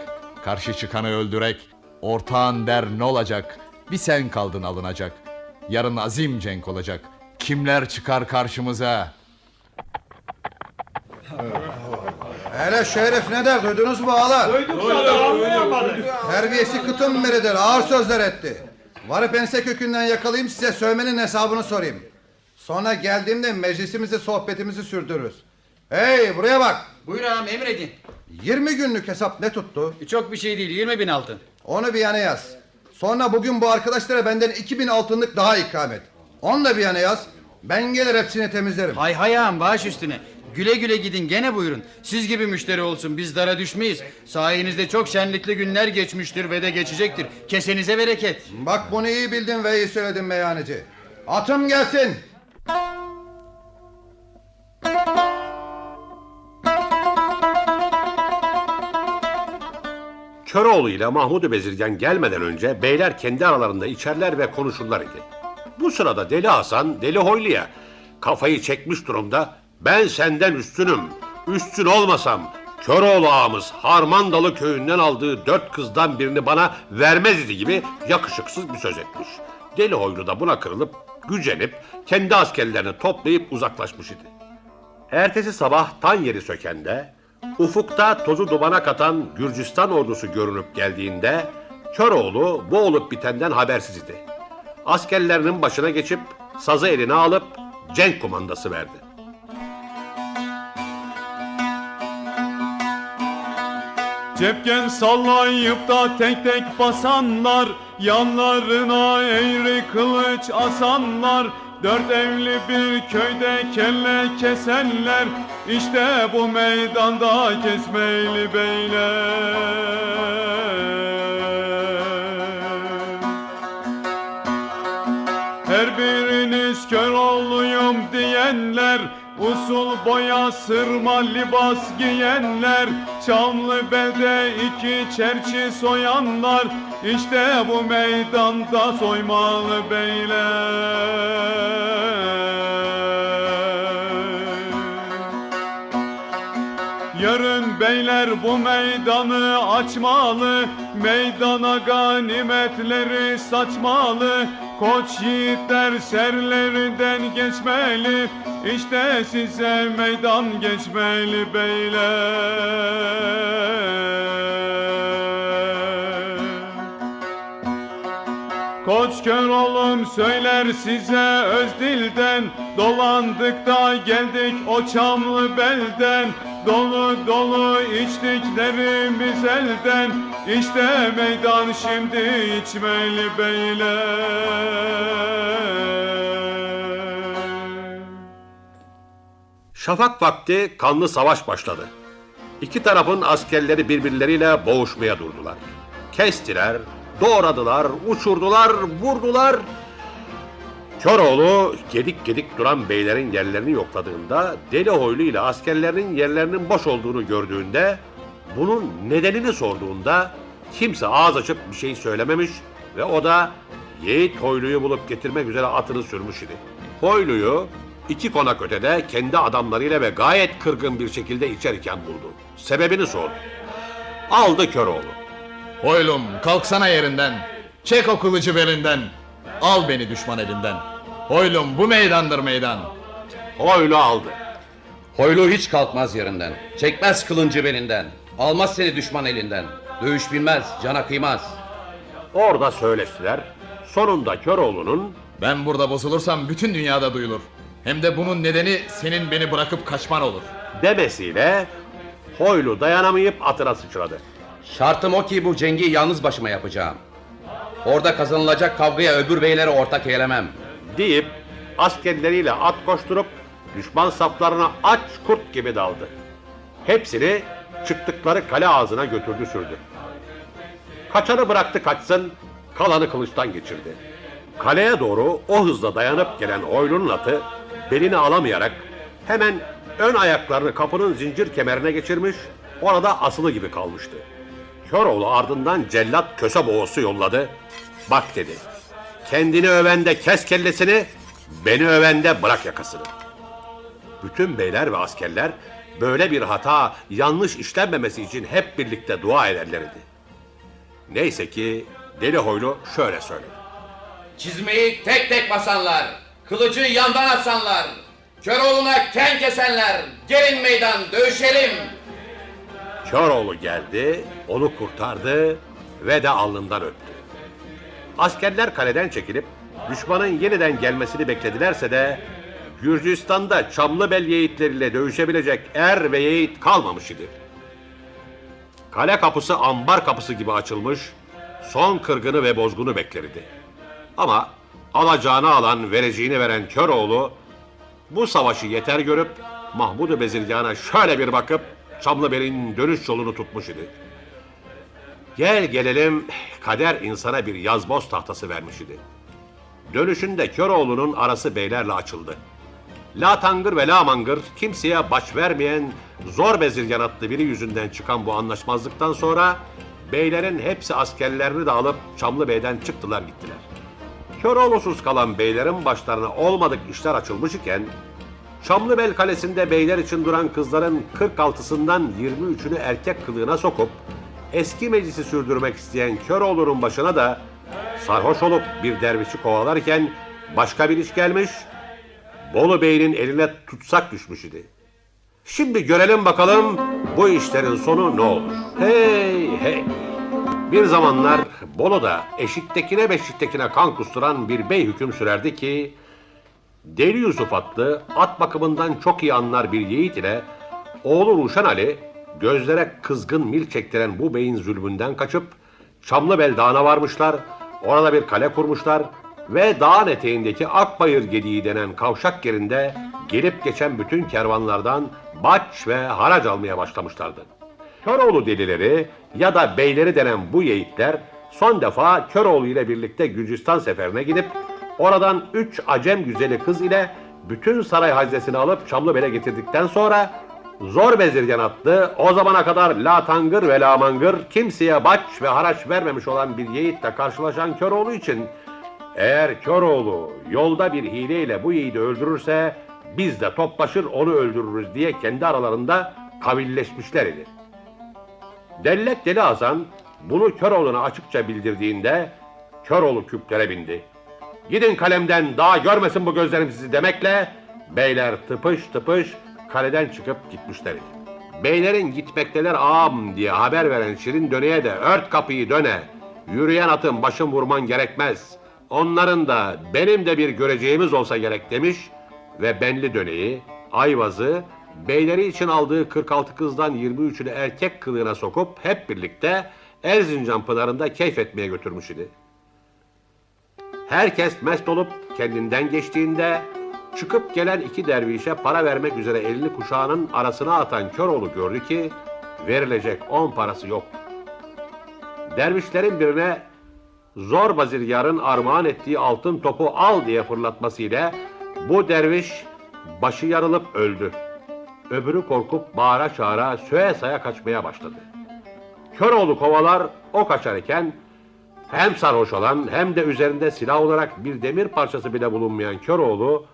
Karşı çıkanı öldürek. Ortağın der ne olacak? Bir sen kaldın alınacak. Yarın azim cenk olacak. Kimler çıkar karşımıza? Hele Şerif ne der, duydunuz mu ağalar? Duyduk zaten. Terbiyesi kıtım biridir, ağır sözler etti. Varıp ense kökünden yakalayayım, size sövmenin hesabını sorayım. Sonra geldiğimde meclisimizi, sohbetimizi sürdürürüz. Hey buraya bak. Buyur ağam, emredin. 20 günlük hesap ne tuttu? Çok bir şey değil, 20.000 altın. Onu bir yana yaz. Sonra bugün bu arkadaşlara benden 2000 altınlık daha ikram et. Onu da bir yana yaz. Ben gelir hepsini temizlerim. Hay hay ağam, baş üstüne. Güle güle gidin, gene buyurun. Siz gibi müşteri olsun, biz dara düşmeyiz. Sayenizde çok şenlikli günler geçmiştir ve de geçecektir. Kesenize bereket. Bak bunu iyi bildin ve iyi söyledin meyhaneci. Atım gelsin. Köroğlu ile Mahmud-u Bezirgan gelmeden önce beyler kendi aralarında içerler ve konuşurlar idi. Bu sırada Deli Hasan, Deli Hoylu'ya kafayı çekmiş durumda, ben senden üstünüm, üstün olmasam Köroğlu ağamız Harmandalı köyünden aldığı 4 kızdan birini bana vermez idi gibi yakışıksız bir söz etmiş. Deli Hoylu da buna kırılıp, gücenip, kendi askerlerini toplayıp uzaklaşmış idi. Ertesi sabah tan yeri sökende, ufukta tozu dumana katan Gürcistan ordusu görünüp geldiğinde, Köroğlu bu olup bitenden habersiz idi. Askerlerinin başına geçip, sazı eline alıp, cenk kumandası verdi. Cepken sallayıp da tek tek basanlar, yanlarına eğri kılıç asanlar, 4 evli bir köyde kelle kesenler, işte bu meydanda kesmeyli beyler. Her biriniz Köroğluyum diyenler, usul boya sırma libas giyenler, Çamlıbel'de 2 çerçi soyanlar, işte bu meydanda soymalı beyler. Yarın beyler bu meydanı açmalı, meydana ganimetleri saçmalı, koç yiğitler serlerinden geçmeli, işte size meydan geçmeli beyler. Koç Köroğlum söyler size öz dilden, dolandık da geldik o Çamlıbel'den, dolu dolu içtiklerimiz elden, işte meydan şimdi içmeli beyler. Şafak vakti kanlı savaş başladı. İki tarafın askerleri birbirleriyle boğuşmaya durdular. Kestiler, doğradılar, uçurdular, vurdular. Köroğlu gedik gedik duran beylerin yerlerini yokladığında Deli Hoylu ile askerlerin yerlerinin boş olduğunu gördüğünde bunun nedenini sorduğunda kimse ağız açıp bir şey söylememiş ve o da Yiğit Hoylu'yu bulup getirmek üzere atını sürmüş idi. Hoylu'yu 2 konak ötede kendi adamlarıyla ve gayet kırgın bir şekilde içerken buldu. Sebebini sordu. Aldı Köroğlu. Hoylum kalksana yerinden. Çek o kılıcı belinden. Al beni düşman elinden. Hoylum bu meydandır meydan. Hoylu aldı. Hoylu hiç kalkmaz yerinden. Çekmez kılıncı belinden. Almaz seni düşman elinden. Dövüş bilmez, cana kıymaz. Orada söyleştiler. Sonunda Köroğlu'nun ben burada bozulursam bütün dünyada duyulur. Hem de bunun nedeni senin beni bırakıp kaçman olur demesiyle Hoylu dayanamayıp atına sıçradı. Şartım o ki bu cengi yalnız başıma yapacağım. Orada kazanılacak kavgaya öbür beyleri ortak eylemem deyip askerleriyle at koşturup düşman saflarına aç kurt gibi daldı. Hepsini çıktıkları kale ağzına götürdü sürdü. Kaçanı bıraktı kaçsın, kalanı kılıçtan geçirdi. Kaleye doğru o hızla dayanıp gelen Hoylu'nun atı belini alamayarak hemen ön ayaklarını kapının zincir kemerine geçirmiş, orada asılı gibi kalmıştı. Köroğlu ardından cellat köse boğası yolladı. Bak dedi, kendini övende kes kellesini, beni övende bırak yakasını. Bütün beyler ve askerler böyle bir hata yanlış işlenmemesi için hep birlikte dua ederlerdi. Neyse ki Deli Hoylu şöyle söyledi. Çizmeyi tek tek basanlar, kılıcı yandan atsanlar, Köroğlu'na ken kesenler, gelin meydan dövüşelim. Köroğlu geldi, onu kurtardı ve de alnından öptü. Askerler kaleden çekilip düşmanın yeniden gelmesini bekledilerse de Gürcistan'da Çamlıbel yiğitleriyle dövüşebilecek er ve yiğit kalmamış idi. Kale kapısı ambar kapısı gibi açılmış, son kırgını ve bozgunu beklerdi. Ama alacağını alan, vereceğini veren Köroğlu bu savaşı yeter görüp Mahmud-u Bezirgan'a şöyle bir bakıp Çamlıbel'in dönüş yolunu tutmuş idi. Gel gelelim kader insana bir yazboz tahtası vermiş idi. Dönüşünde Köroğlu'nun arası beylerle açıldı. La Tangır ve La Mangır kimseye baş vermeyen Zor Bezirgan adlı biri yüzünden çıkan bu anlaşmazlıktan sonra beylerin hepsi askerlerini de alıp Çamlıbey'den çıktılar gittiler. Köroğlu'suz kalan beylerin başlarına olmadık işler açılmış iken Çamlıbel Kalesi'nde beyler için duran kızların 46'sından 23'ünü erkek kılığına sokup eski meclisi sürdürmek isteyen Köroğlu'nun başına da sarhoş olup bir dervişi kovalarken başka bir iş gelmiş, Bolu Bey'in eline tutsak düşmüş idi. Şimdi görelim bakalım bu işlerin sonu ne olur. Hey hey! Bir zamanlar Bolu'da eşiktekine beşiktekine kan kusturan bir bey hüküm sürerdi ki Deli Yusuf adlı at bakımından çok iyi anlar bir yiğit ile oğlu Ruşen Ali gözlere kızgın mil çektiren bu beyin zulmünden kaçıp Çamlıbel Dağı'na varmışlar, orada bir kale kurmuşlar ve dağın eteğindeki Akbayır Gediği denen kavşak yerinde gelip geçen bütün kervanlardan baç ve harac almaya başlamışlardı. Köroğlu delileri ya da beyleri denen bu yiğitler son defa Köroğlu ile birlikte Gürcistan seferine gidip oradan 3 acem güzeli kız ile bütün saray haznesini alıp Çamlıbel'e getirdikten sonra Zor Bezirgan adlı o zamana kadar La Tangır ve La Mangır kimseye baç ve haraç vermemiş olan bir yiğitle karşılaşan Köroğlu için eğer Köroğlu yolda bir hileyle bu yiğidi öldürürse biz de toplaşır onu öldürürüz diye kendi aralarında kavilleşmişler idi. Dellek Deli Hasan bunu Köroğlu'na açıkça bildirdiğinde Köroğlu küplere bindi. Gidin kalemden daha görmesin bu gözlerim sizi demekle beyler tıpış tıpış kaleden çıkıp gitmişler idi. Beylerin gitmekteler ağam diye haber veren Şirin Döne'ye de ört kapıyı döne, yürüyen atın başın vurman gerekmez, onların da benim de bir göreceğimiz olsa gerek demiş ve Benli Döne'yi, Ayvaz'ı, beyleri için aldığı 46 kızdan 23'ünü erkek kılığına sokup hep birlikte Erzincan Pınarı'nda keyif etmeye götürmüş idi. Herkes mest olup kendinden geçtiğinde çıkıp gelen 2 dervişe para vermek üzere elini kuşağının arasına atan Köroğlu gördü ki verilecek 10 parası yoktur. Dervişlerin birine zor Bazirgan'ın armağan ettiği altın topu al diye fırlatmasıyla bu derviş başı yarılıp öldü. Öbürü korkup bağıra çağıra söye saya kaçmaya başladı. Köroğlu kovalar o kaçarken hem sarhoş olan hem de üzerinde silah olarak bir demir parçası bile bulunmayan Köroğlu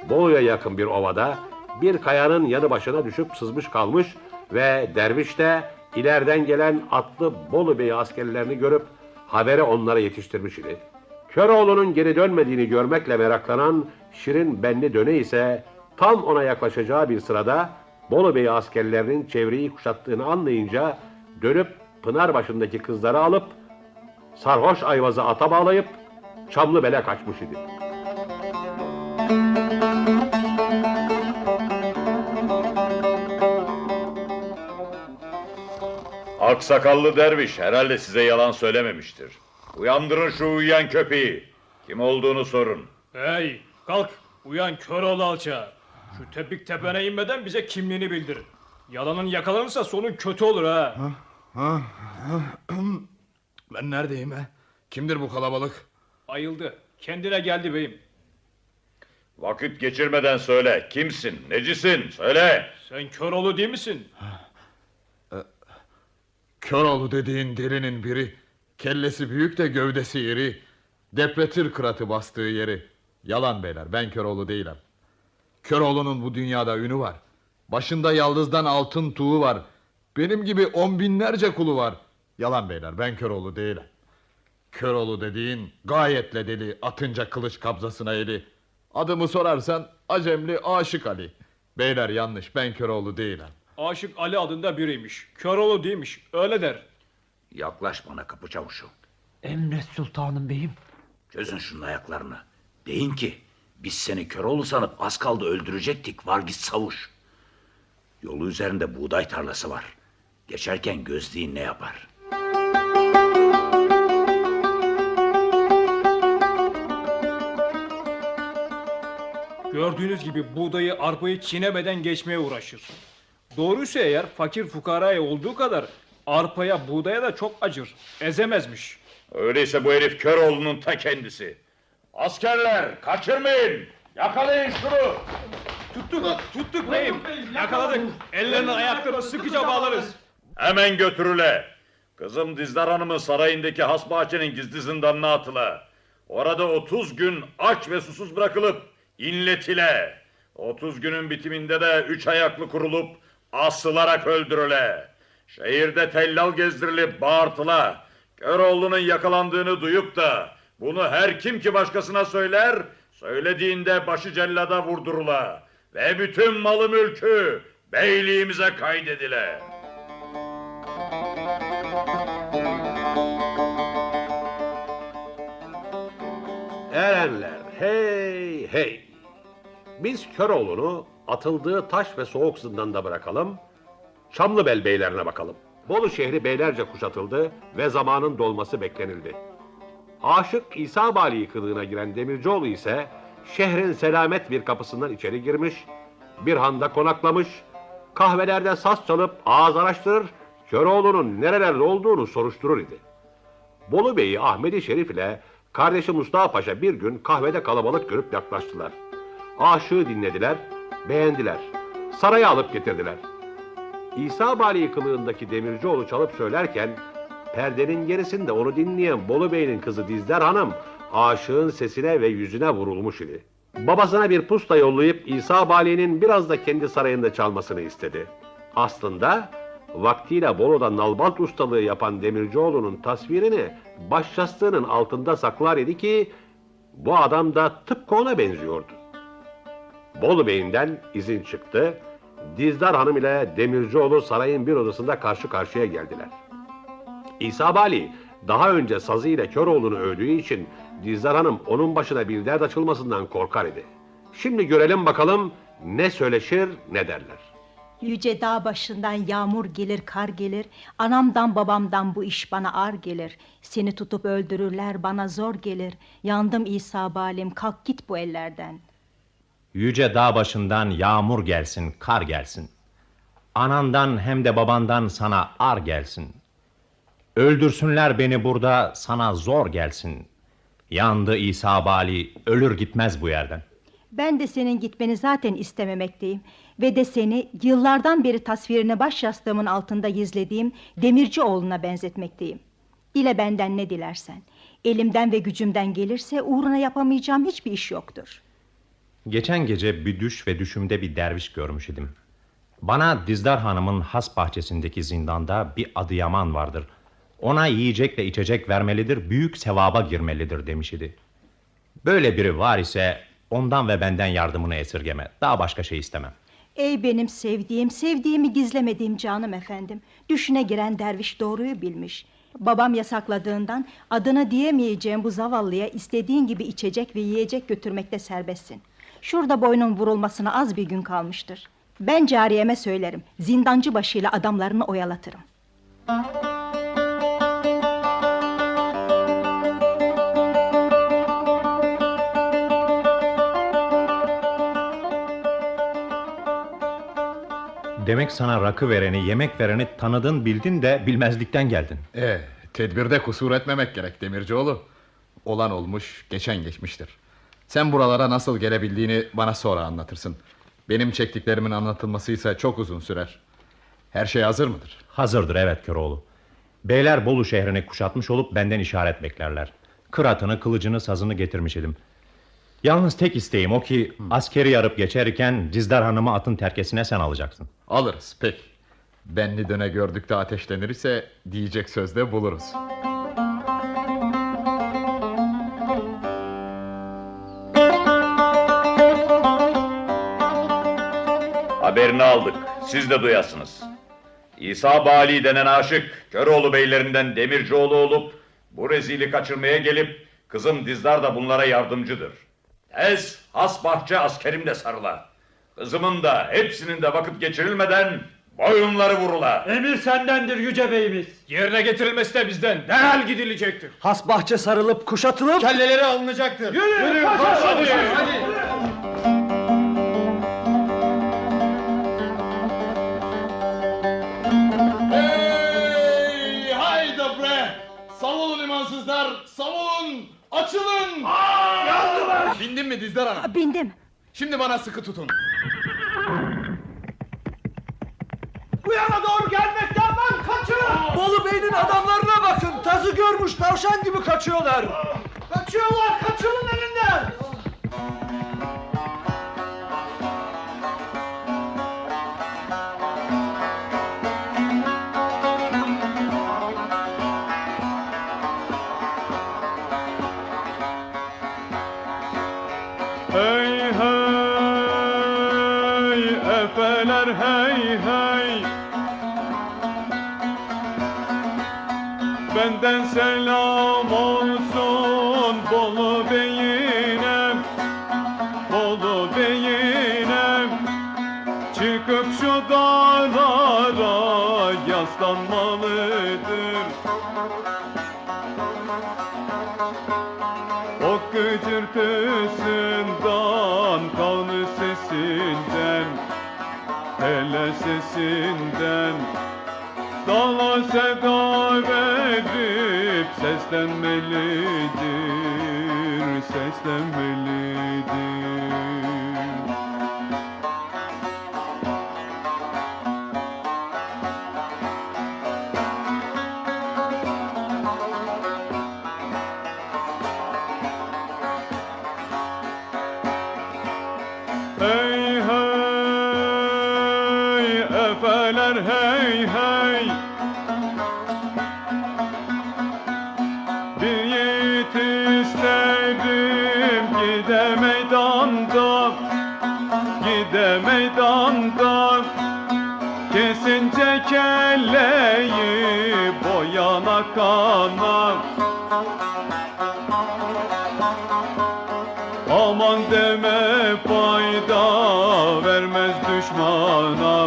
Bolu'ya yakın bir ovada bir kayanın yanı başına düşüp sızmış kalmış ve derviş de ileriden gelen atlı Bolu Bey askerlerini görüp habere onlara yetiştirmiş idi. Köroğlu'nun geri dönmediğini görmekle meraklanan Şirin Benli Döne ise tam ona yaklaşacağı bir sırada Bolu Bey askerlerinin çevreyi kuşattığını anlayınca dönüp pınar başındaki kızları alıp sarhoş Ayvaz'ı ata bağlayıp Çamlıbel'e kaçmış idi. Aksakallı derviş herhalde size yalan söylememiştir. Uyandırın şu uyuyan köpeği. Kim olduğunu sorun. Hey kalk, uyan Köroğlu alçağı. Şu tepik tepene inmeden bize kimliğini bildirin. Yalanın yakalanırsa sonun kötü olur ha. Ben neredeyim he? Kimdir bu kalabalık? Ayıldı. Kendine geldi beyim. Vakit geçirmeden söyle. Kimsin? Necisin? Söyle. Sen Köroğlu değil misin? Köroğlu dediğin delinin biri. Kellesi büyük de gövdesi iri. Depretir kıratı bastığı yeri. Yalan beyler, ben Köroğlu değilim. Köroğlu'nun bu dünyada ünü var. Başında yaldızdan altın tuğu var. Benim gibi 10 binlerce kulu var. Yalan beyler, ben Köroğlu değilim. Köroğlu dediğin gayetle deli, atınca kılıç kabzasına eli. Adımı sorarsan Acemli Aşık Ali. Beyler yanlış, ben Köroğlu değilim. Aşık Ali adında biriymiş. Köroğlu değilmiş, öyle der. Yaklaş bana kapı çavuşu. Emret sultanım beyim. Çözün şunun ayaklarını. Deyin ki biz seni Köroğlu sanıp az kaldı öldürecektik, var git savuş. Yolu üzerinde buğday tarlası var. Geçerken gözleyin ne yapar? Gördüğünüz gibi buğdayı arpayı çiğnemeden geçmeye uğraşır. Doğruysa eğer fakir fukaraya olduğu kadar arpaya buğdaya da çok acır. Ezemezmiş. Öyleyse bu herif Köroğlu'nun ta kendisi. Askerler kaçırmayın. Yakalayın şunu. Tuttuk beyim. Yakaladık. Ellerini ayaklarını sıkıca bağlarız. Hemen götürüle. Kızım Dizdar Hanım'ın sarayındaki has bahçenin gizli zindanına atıla. Orada 30 gün aç ve susuz bırakılıp inletile. 30 günün bitiminde de 3 ayaklı kurulup asılarak öldürüle. Şehirde tellal gezdirilip bağırtıla. Köroğlu'nun yakalandığını duyup da bunu her kim ki başkasına söyler, söylediğinde başı cellada vurdurula ve bütün malı mülkü beyliğimize kaydedile. Erenler, hey hey! Biz Köroğlu'nu atıldığı taş ve soğuk zindanda bırakalım, Çamlıbel beylerine bakalım. Bolu şehri beylerce kuşatıldı ve zamanın dolması beklenildi. Aşık İsa Bali kılığına giren Demircioğlu ise şehrin selamet bir kapısından içeri girmiş, bir handa konaklamış, kahvelerde saz çalıp ağız araştırır, Köroğlu'nun nerelerde olduğunu soruşturur idi. Bolu Bey'i Ahmedi Şerif ile kardeşi Mustafa Paşa bir gün kahvede kalabalık görüp yaklaştılar. Aşığı dinlediler, beğendiler, saraya alıp getirdiler. İsa Bali kılığındaki Demircioğlu çalıp söylerken perdenin gerisinde onu dinleyen Bolu Bey'in kızı Dizdar Hanım aşığın sesine ve yüzüne vurulmuş idi. Babasına bir pusta yollayıp İsa Bali'nin biraz da kendi sarayında çalmasını istedi. Aslında vaktiyle Bolu'da nalbant ustalığı yapan Demircioğlu'nun tasvirini başyastığının altında saklar idi ki bu adam da tıpkı ona benziyordu. Bolu Bey'inden izin çıktı. Dizdar Hanım ile Demircioğlu sarayın bir odasında karşı karşıya geldiler. İsa Bali daha önce sazı ile Köroğlu'nu övdüğü için Dizdar Hanım onun başına bir dert açılmasından korkar idi. Şimdi görelim bakalım ne söyleşir ne derler. Yüce dağ başından yağmur gelir, kar gelir. Anamdan babamdan bu iş bana ar gelir. Seni tutup öldürürler, bana zor gelir. Yandım İsa Balim, kalk git bu ellerden. Yüce dağ başından yağmur gelsin, kar gelsin. Anandan hem de babandan sana ar gelsin. Öldürsünler beni burada, sana zor gelsin. Yandı İsa Bali, ölür gitmez bu yerden. Ben de senin gitmeni zaten istememekteyim. Ve de seni yıllardan beri tasvirini baş yastığımın altında gizlediğim Demircioğlu'na benzetmekteyim. Dile benden ne dilersen. Elimden ve gücümden gelirse uğruna yapamayacağım hiçbir iş yoktur. Geçen gece bir düş ve düşümde bir derviş görmüş idim. Bana Dizdar Hanım'ın has bahçesindeki zindanda bir Adıyaman vardır. Ona yiyecek ve içecek vermelidir, büyük sevaba girmelidir demiş idi. Böyle biri var ise ondan ve benden yardımını esirgeme. Daha başka şey istemem. Ey benim sevdiğim, sevdiğimi gizlemediğim canım efendim. Düşüne giren derviş doğruyu bilmiş. Babam yasakladığından adını diyemeyeceğim bu zavallıya istediğin gibi içecek ve yiyecek götürmekte serbestsin. Şurada boynun vurulmasına az bir gün kalmıştır. Ben cariyeme söylerim, zindancı başıyla adamlarını oyalatırım. Demek sana rakı vereni, yemek vereni tanıdın, bildin de bilmezlikten geldin. Tedbirde kusur etmemek gerek Demircioğlu. Olan olmuş, geçen geçmiştir. Sen buralara nasıl gelebildiğini bana sonra anlatırsın. Benim çektiklerimin anlatılması ise çok uzun sürer. Her şey hazır mıdır? Hazırdır, evet Köroğlu. Beyler Bolu şehrini kuşatmış olup benden işaret beklerler. Kıratını, kılıcını, sazını getirmiş idim. Yalnız tek isteğim o ki askeri yarıp geçerken Dizdar Hanım'ı atın terkesine sen alacaksın. Alırız, pek. Benli döne gördükte ateşlenir ise diyecek sözde buluruz. Haberini aldık. Siz de duyasınız. İsa Bali denen aşık Köroğlu beylerinden Demircioğlu olup bu rezili kaçırmaya gelip kızım Dizdar da bunlara yardımcıdır. Tez has bahçe askerimle sarıla. Kızımın da hepsinin de vakit geçirilmeden boyunları vurula. Emir sendendir yüce beyimiz. Yerine getirilmesi de bizden. Derhal gidilecektir. Has bahçe sarılıp kuşatılıp kelleleri alınacaktır. Yürü, hadi. Hey, haydi bre! Savulun imansızlar, savulun! Açılın! Yandılar! Bindin mi Dizdar Hanım? Bindim. Şimdi bana sıkı tutun. Bu yana doğru gelmekte aman kaçın! Bolu Bey'in adamlarına bakın. Tazı görmüş tavşan gibi kaçıyorlar. Kaçıyorlar, kaçılın elinden. Hey hey efeler hey hey, benden selam olsun Bolu Bey'ine, Bolu Bey'ine. Çıkıp şu dağlara yaslanmalıdır. O gıcırtısından, kanı sesinden, hele sesinden dala seda verip seslenmelidir, seslenmelidir. Hey hey efeler hey hey, bir yiğit isterim gide meydanda, gide meydanda. Kesince kelleyi boyana kana, aman deme fayda vermez düşmana,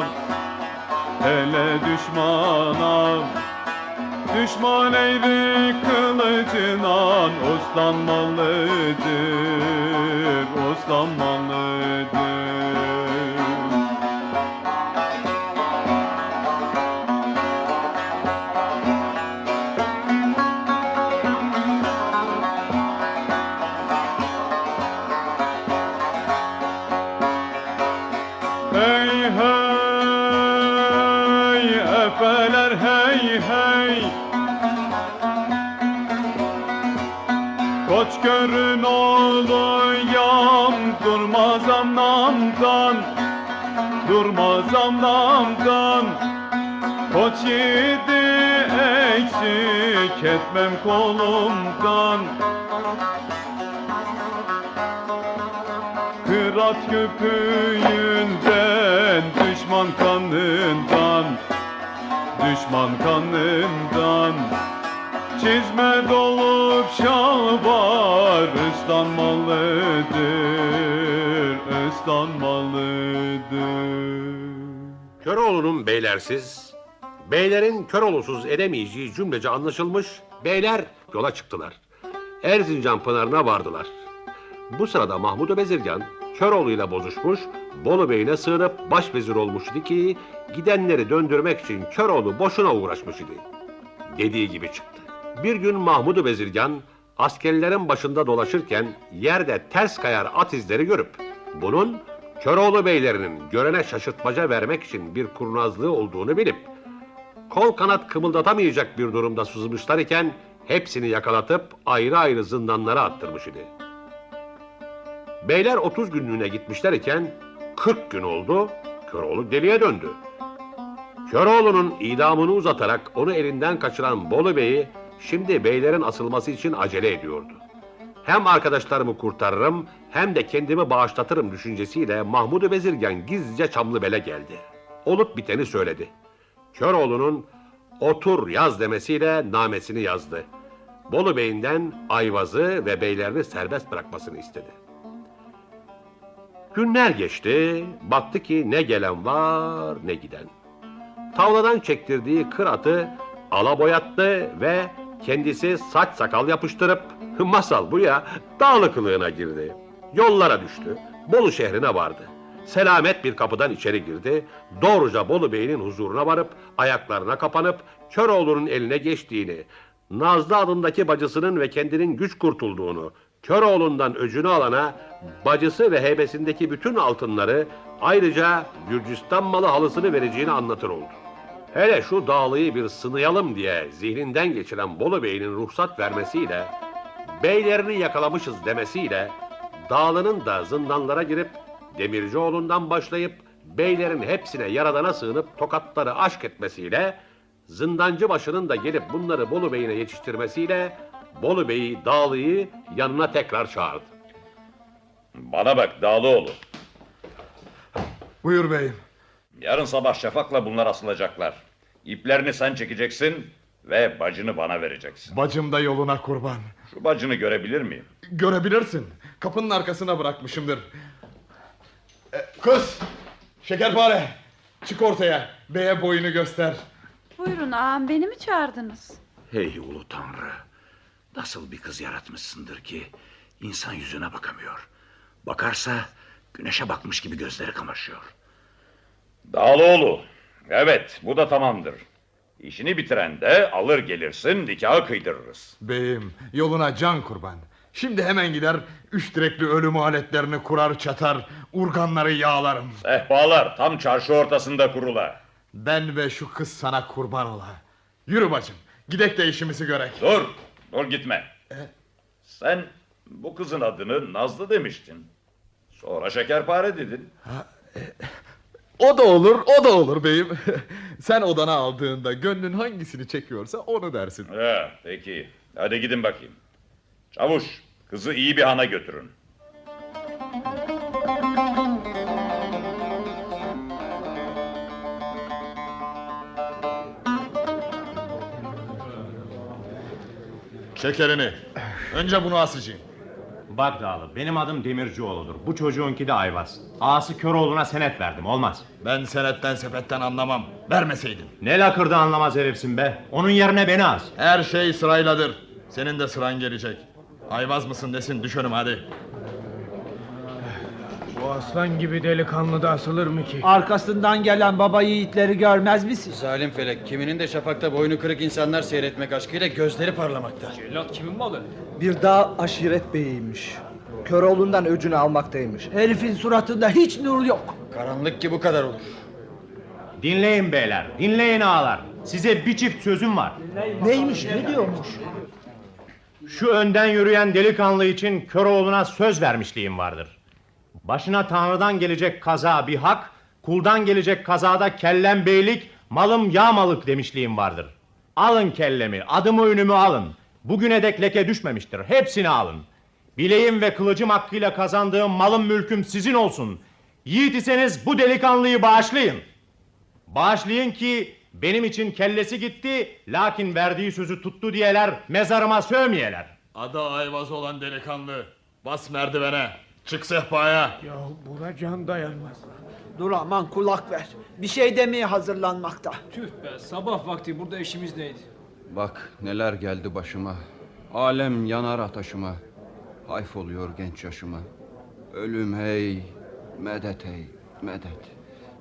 hele düşmana. Düşman eğri kılıcına oslanmalıdır, oslanmalıdır. tüfeler hey hey. Koçgör'ün oğluyam, durmazam namdan, durmazam namdan. Koç yiğidi eksik etmem kolumdan. Kırat köpüğünden, düşman kanından, düşman kanından. Çizme dolup şalvar ıslanmalıdır, ıslanmalıdır. Köroğlu'nun beylersiz, beylerin Köroğlu'suz edemeyeceği cümlece anlaşılmış, beyler yola çıktılar. Erzincan pınarına vardılar. Bu sırada Mahmud Bezirgan, Köroğlu'yla bozuşmuş, Bolu Bey'ine sığınıp başvezir olmuş idi ki, gidenleri döndürmek için Köroğlu boşuna uğraşmış idi. Dediği gibi çıktı. Bir gün Mahmud Bezirgan, askerlerin başında dolaşırken yerde ters kayar at izleri görüp, bunun Köroğlu beylerinin görene şaşırtmaca vermek için bir kurnazlığı olduğunu bilip, kol kanat kımıldatamayacak bir durumda sızmışlar iken, hepsini yakalatıp ayrı ayrı zindanlara attırmış idi. Beyler 30 günlüğüne gitmişler iken 40 gün oldu, Köroğlu deliye döndü. Köroğlu'nun idamını uzatarak onu elinden kaçıran Bolu Bey'i şimdi beylerin asılması için acele ediyordu. Hem arkadaşlarımı kurtarırım hem de kendimi bağışlatırım düşüncesiyle Mahmud Bezirgan gizlice Çamlıbel'e geldi. Olup biteni söyledi. Köroğlu'nun otur yaz demesiyle namesini yazdı. Bolu Bey'inden Ayvaz'ı ve beylerini serbest bırakmasını istedi. Günler geçti, baktı ki ne gelen var ne giden. Tavladan çektirdiği kır atı alaboyattı ve kendisi saç sakal yapıştırıp, masal bu ya, dağlı kılığına girdi. Yollara düştü, Bolu şehrine vardı. Selamet bir kapıdan içeri girdi, doğruca Bolu Bey'in huzuruna varıp, ayaklarına kapanıp, Köroğlu'nun eline geçtiğini, Nazlı adındaki bacısının ve kendinin güç kurtulduğunu, Köroğlu'ndan öcünü alana, bacısı ve heybesindeki bütün altınları, ayrıca Gürcistan malı halısını vereceğini anlatır oldu. Hele şu dağlıyı bir sınayalım diye zihninden geçiren Bolu Bey'in ruhsat vermesiyle, beylerini yakalamışız demesiyle, dağlının da zindanlara girip, Demircioğlu'ndan başlayıp, beylerin hepsine yaradana sığınıp tokatları aşk etmesiyle, zindancı başının da gelip bunları Bolu Bey'ine yetiştirmesiyle, Bolu Bey'i, Dağlı'yı yanına tekrar çağırdı. Bana bak Dağlıoğlu. Buyur beyim. Yarın sabah şafakla bunlar asılacaklar. İplerini sen çekeceksin ve bacını bana vereceksin. Bacım da yoluna kurban. Şu bacını görebilir miyim? Görebilirsin. Kapının arkasına bırakmışımdır. Kız! Şekerpare! Çık ortaya. Beye boyunu göster. Buyurun ağam, beni mi çağırdınız? Hey ulu Tanrı! Nasıl bir kız yaratmışsındır ki insan yüzüne bakamıyor. Bakarsa güneşe bakmış gibi gözleri kamaşıyor. Dağlıoğlu. Evet, bu da tamamdır. İşini bitiren de alır gelirsin, nikahı kıydırırız. Beyim, yoluna can kurban. Şimdi hemen gider, 3 direkli ölüm aletlerini kurar çatar, urganları yağlarım. Sehpalar tam çarşı ortasında kurula. Ben ve şu kız sana kurban ola. Yürü bacım, gidek de işimizi görek. Dur gitme. Sen bu kızın adını Nazlı demiştin. Sonra Şekerpare dedin. O da olur beyim. Sen odana aldığında gönlün hangisini çekiyorsa onu dersin. Peki, hadi gidin bakayım. Çavuş, kızı iyi bir hana götürün. Çek elini. Önce bunu asacağım. Bak Dağlı, benim adım Demircioğlu'dur. Bu çocuğunki de Ayvaz. Ağası Köroğlu'na senet verdim, olmaz. Ben senetten sepetten anlamam. Vermeseydin. Ne lakırdı anlamaz herifsin be. Onun yerine beni as. Her şey sırayladır. Senin de sıran gelecek. Ayvaz mısın desin, düş önüme hadi. Bu aslan gibi delikanlı da asılır mı ki? Arkasından gelen baba yiğitleri görmez misin? Zalim felek, kiminin de şafakta boynu kırık insanlar seyretmek aşkıyla gözleri parlamakta. Cellat kimin malı? Bir dağ aşiret beyiymiş. Köroğlu'ndan öcünü almaktaymış. Herifin suratında hiç nur yok. Karanlık ki bu kadar olur. Dinleyin beyler, dinleyin ağalar. Size bir çift sözüm var. Neymiş, ne diyormuş? Şu önden yürüyen delikanlı için Köroğlu'na söz vermişliğim vardır. Başına Tanrı'dan gelecek kaza bir hak, kuldan gelecek kazada kellem beylik, malım yağmalık demişliğim vardır. Alın kellemi, adımı ünümü alın. Bugüne dek leke düşmemiştir, hepsini alın. Bileğim ve kılıcım hakkıyla kazandığım malım mülküm sizin olsun. Yiğit iseniz bu delikanlıyı bağışlayın. Bağışlayın ki benim için kellesi gitti, lakin verdiği sözü tuttu diyeler, mezarıma sövmeyeler. Adı Ayvaz olan delikanlı. Bas merdivene. Çık sehpaya. Ya buna can dayanmaz. Dur aman kulak ver. Bir şey demeye hazırlanmakta. Tüh be, sabah vakti burada işimiz neydi? Bak neler geldi başıma. Alem yanar ataşıma. Hayf oluyor genç yaşıma. Ölüm hey, medet hey, medet.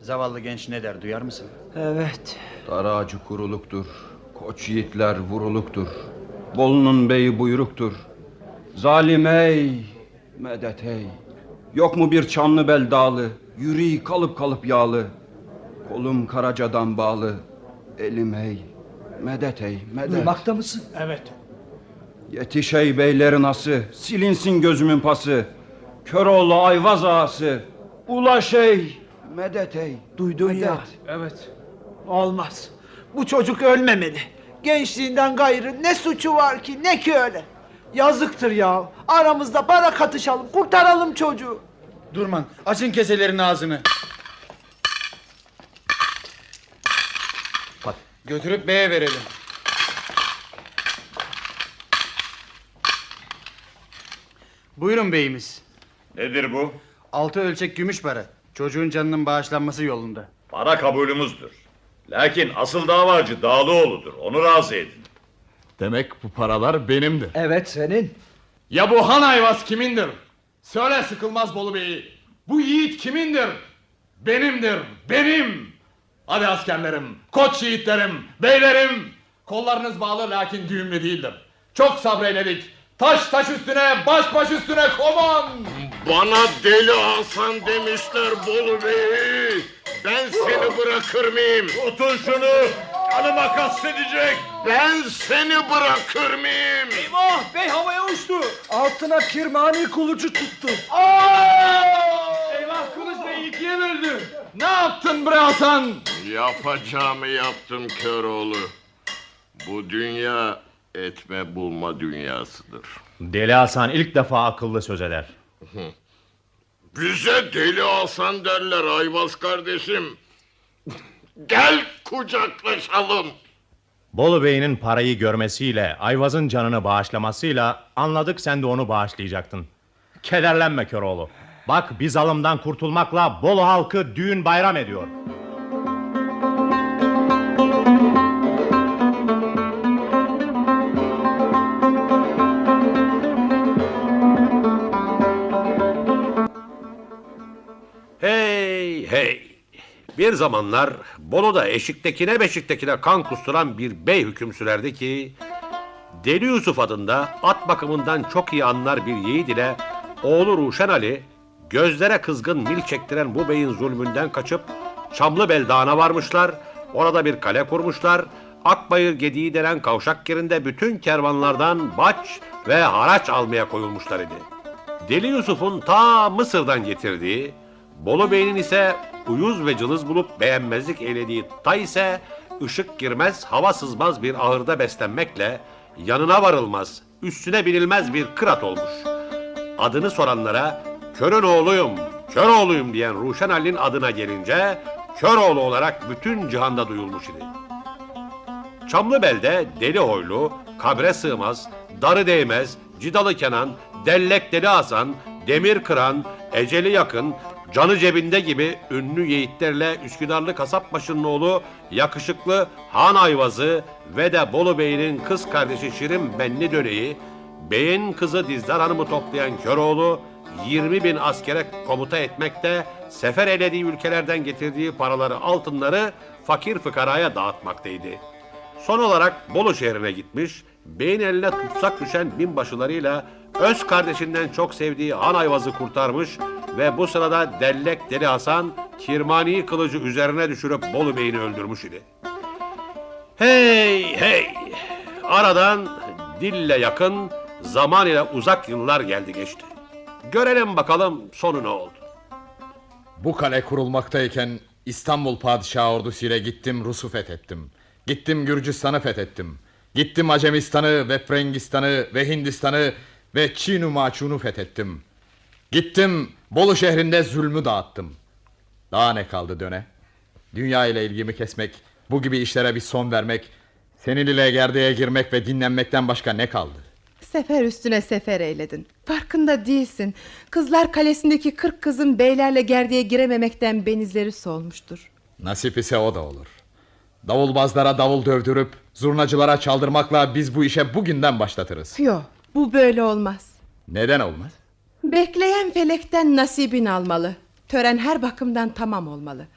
Zavallı genç ne der duyar mısın? Evet. Dar ağacı kuruluktur. Koç yiğitler vuruluktur. Bolu'nun beyi buyruktur. Zalim hey, medet hey. Yok mu bir Çanlıbel dağlı, yüreği kalıp kalıp yağlı. Kolum Karaca'dan bağlı, elim hey, medet hey, medet. Duymakta mısın? Evet. Yetiş ey beylerin ası, silinsin gözümün pası. Köroğlu Ayvaz ağası, ulaş ey, medet ey. Duydun ya. Evet. Olmaz. Bu çocuk ölmemeli. Gençliğinden gayrı ne suçu var ki, ne ki öyle. Yazıktır ya. Aramızda para katışalım, kurtaralım çocuğu. Durman, açın keselerin ağzını. Götürüp beye verelim. Buyurun beyimiz. Nedir bu? 6 ölçek gümüş para. Çocuğun canının bağışlanması yolunda. Para kabulümüzdür. Lakin asıl davacı Dağlıoğlu'dur. Onu razı edin. Demek bu paralar benimdir. Evet senin. Ya bu Han Ayvaz kimindir? Söyle Sıkılmaz Bolu Bey'i. Bu yiğit kimindir? Benimdir, benim. Hadi askerlerim, koç yiğitlerim, beylerim. Kollarınız bağlı lakin düğümlü değildir. Çok sabreyledik. Taş taş üstüne, baş üstüne koman. Bana Deli Hasan demişler Bolu Bey. Ben seni bırakır mıyım? Tutun şunu. Kanıma kastedecek. Ben seni bırakır mıyım? Eyvah, bey havaya uçtu. Altına kirmani kılıcı tuttu. Eyvah, Kılıç Bey ikiye böldü. Ne yaptın bre Hasan? Yapacağımı yaptım Köroğlu. Bu dünya etme bulma dünyasıdır. Deli Hasan ilk defa akıllı söz eder. Bize Deli Hasan derler Ayvaz kardeşim. Gel kucaklaşalım. Bolu Bey'in parayı görmesiyle, Ayvaz'ın canını bağışlamasıyla anladık sen de onu bağışlayacaktın. Kederlenme Köroğlu. Bak biz alımdan kurtulmakla Bolu halkı düğün bayram ediyor. Hey hey. Bir zamanlar Bolu'da eşiktekine beşiktekine kan kusturan bir bey hüküm sürerdi ki Deli Yusuf adında at bakımından çok iyi anlar bir yiğit ile oğlu Ruşen Ali gözlere kızgın mil çektiren bu beyin zulmünden kaçıp Çamlıbel Dağı'na varmışlar. Orada bir kale kurmuşlar. Akbayır Gediği denen kavşak yerinde bütün kervanlardan baç ve haraç almaya koyulmuşlar idi. Deli Yusuf'un ta Mısır'dan getirdiği, Bolu Bey'in ise uyuz ve cılız bulup beğenmezlik eylediği tay ise ışık girmez, hava sızmaz bir ahırda beslenmekle yanına varılmaz, üstüne binilmez bir kırat olmuş. Adını soranlara körün oğluyum, kör oğluyum diyen Ruşen Ali'nin adına gelince Köroğlu olarak bütün cihanda duyulmuş idi. Çamlıbel'de Deli Hoylu, Kabre Sığmaz, Darı Değmez, Cidalı Kenan, Dellek Deli Hasan, Demir Kıran, Eceli Yakın, Canı Cebinde gibi ünlü yiğitlerle Üsküdarlı Kasapbaşı'nın oğlu yakışıklı Han Ayvaz'ı ve de Bolu Bey'in kız kardeşi Şirin Benli Döne'yi, Bey'in kızı Dizdar Hanım'ı toplayan Köroğlu 20.000 askere komuta etmekte, sefer elediği ülkelerden getirdiği paraları, altınları fakir fıkaraya dağıtmaktaydı. Son olarak Bolu şehrine gitmiş, Bey'in eline tutsak düşen binbaşılarıyla öz kardeşinden çok sevdiği Han Ayvaz'ı kurtarmış, Ve bu sırada Dellek Deli Hasan Kirmani kılıcı üzerine düşürüp Bolu Bey'ini öldürmüş idi. Hey hey! Aradan dille yakın, zaman ile uzak yıllar geldi geçti. Görelim bakalım sonu ne oldu. Bu kale kurulmaktayken İstanbul Padişahı ordusuyla gittim Rus'u fethettim. Gittim Gürcistan'ı fethettim. Gittim Acemistan'ı ve Frengistan'ı ve Hindistan'ı ve Çin-u Maçun'u fethettim. Gittim Bolu şehrinde zulmü dağıttım. Daha ne kaldı Döne? Dünya ile ilgimi kesmek, bu gibi işlere bir son vermek, senin ile gerdeğe girmek ve dinlenmekten başka ne kaldı? Sefer üstüne sefer eyledin. Farkında değilsin. Kızlar Kalesi'ndeki 40 kızın beylerle gerdeğe girememekten benizleri solmuştur. Nasip ise o da olur. Davulbazlara davul dövdürüp zurnacılara çaldırmakla biz bu işe bugünden başlatırız. Yok, bu böyle olmaz. Neden olmaz? Bekleyen felekten nasibin almalı. Tören her bakımdan tamam olmalı.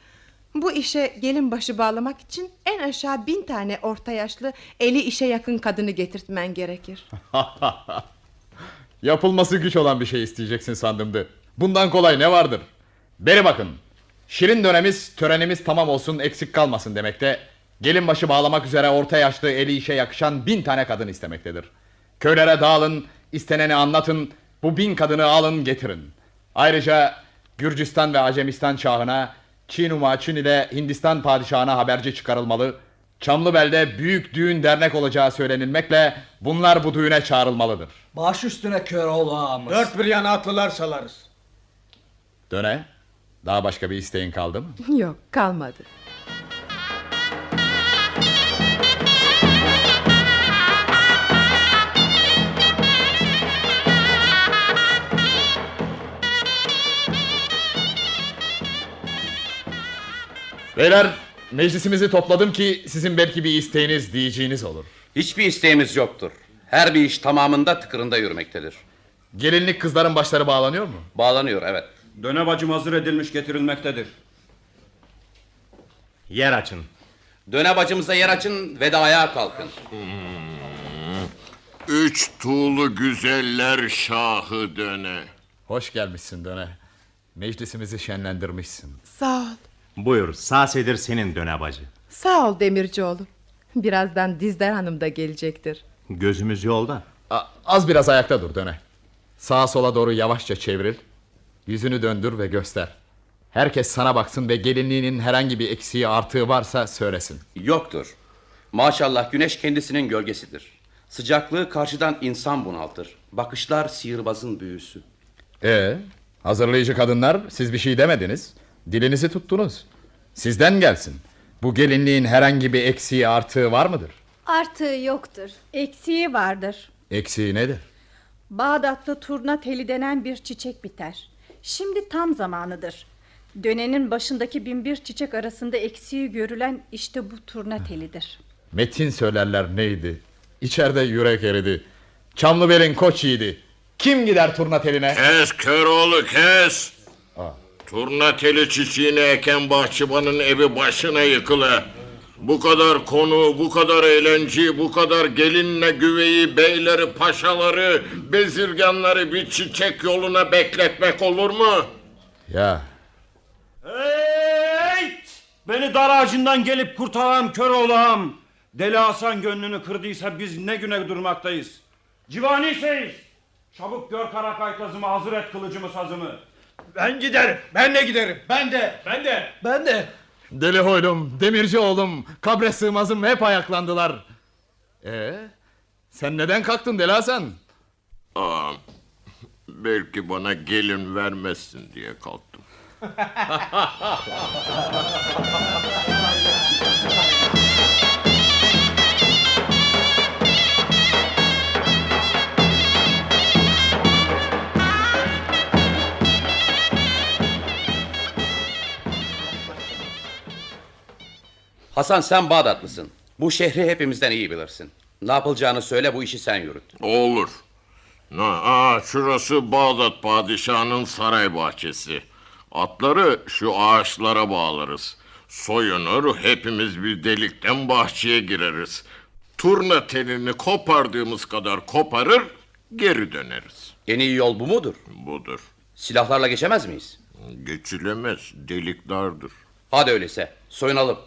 Bu işe gelin başı bağlamak için en aşağı 1000 tane orta yaşlı, eli işe yakın kadını getirtmen gerekir. Yapılması güç olan bir şey isteyeceksin sandımdı. Bundan kolay ne vardır? Beri bakın. Şirin dönemiz, törenimiz tamam olsun, eksik kalmasın demekte. Gelin başı bağlamak üzere orta yaşlı, eli işe yakışan 1000 tane kadın istemektedir. Köylere dağılın, isteneni anlatın, bu 1000 kadını alın getirin. Ayrıca Gürcistan ve Acemistan şahına, Çin-u Maçun ile Hindistan padişahına haberci çıkarılmalı. Çamlıbel'de büyük düğün dernek olacağı söylenilmekle bunlar bu düğüne çağrılmalıdır. Baş üstüne Köroğlu ağamız. Dört bir yana atlılar salarız. Döne, daha başka bir isteğin kaldı mı? Yok, kalmadı. Beyler, meclisimizi topladım ki sizin belki bir isteğiniz, diyeceğiniz olur. Hiçbir isteğimiz yoktur. Her bir iş tamamında tıkırında yürümektedir. Gelinlik kızların başları bağlanıyor mu? Bağlanıyor, evet. Döne bacım hazır edilmiş getirilmektedir. Yer açın. Döne bacımıza yer açın ve de ayağa kalkın. Üç tuğlu güzeller şahı Döne. Hoş gelmişsin Döne. Meclisimizi şenlendirmişsin. Sağ ol. Buyur, sağ sedir senin Döne bacı. Sağ ol Demircioğlu. Birazdan Dizdar Hanım da gelecektir. Gözümüz yolda. Az biraz ayakta dur Döne. Sağa sola doğru yavaşça çevril. Yüzünü döndür ve göster. Herkes sana baksın ve gelinliğinin herhangi bir eksiği artığı varsa söylesin. Yoktur. Maşallah güneş kendisinin gölgesidir. Sıcaklığı karşıdan insan bunaltır. Bakışlar sihirbazın büyüsü. Hazırlayıcı kadınlar, siz bir şey demediniz. Dilinizi tuttunuz. Sizden gelsin. Bu gelinliğin herhangi bir eksiği artığı var mıdır? Artığı yoktur. Eksiği vardır. Eksiği nedir? Bağdat'ta turna teli denen bir çiçek biter. Şimdi tam zamanıdır. Dönenin başındaki 1001 çiçek arasında eksiği görülen işte bu turna telidir. Metin söylerler neydi? İçeride yürek eridi. Çamlıbel'in koç yiğidi. Kim gider turna teline? Kes Köroğlu kes. Turna teli çiçeğini eken bahçıvanın evi başına yıkılı. Bu kadar konu, bu kadar eğlence, bu kadar gelinle güveyi, beyleri, paşaları, bezirganları bir çiçek yoluna bekletmek olur mu? Ya. Hey! Beni dar ağacından gelip kurtaran Köroğlu ağam. Deli Hasan gönlünü kırdıysa biz ne güne durmaktayız. Civaniseyiz. Çabuk gör kara kaytazımı, hazır et kılıcımı sazımı. Ben giderim. Ben de giderim. Ben de. Ben de. Deli Hoylum, Demirci oğlum, kabre sığmazım hep ayaklandılar. Sen neden kalktın Deli Hasan? Belki bana gelin vermezsin diye kalktım. Hasan sen Bağdatlısın. Bu şehri hepimizden iyi bilirsin. Ne yapılacağını söyle, bu işi sen yürüt. Olur. Şurası Bağdat padişahının saray bahçesi. Atları şu ağaçlara bağlarız. Soyunur, hepimiz bir delikten bahçeye gireriz. Turna telini kopardığımız kadar koparır, geri döneriz. En iyi yol bu mudur? Budur. Silahlarla geçemez miyiz? Geçilemez, delik dardır. Hadi öyleyse soyunalım.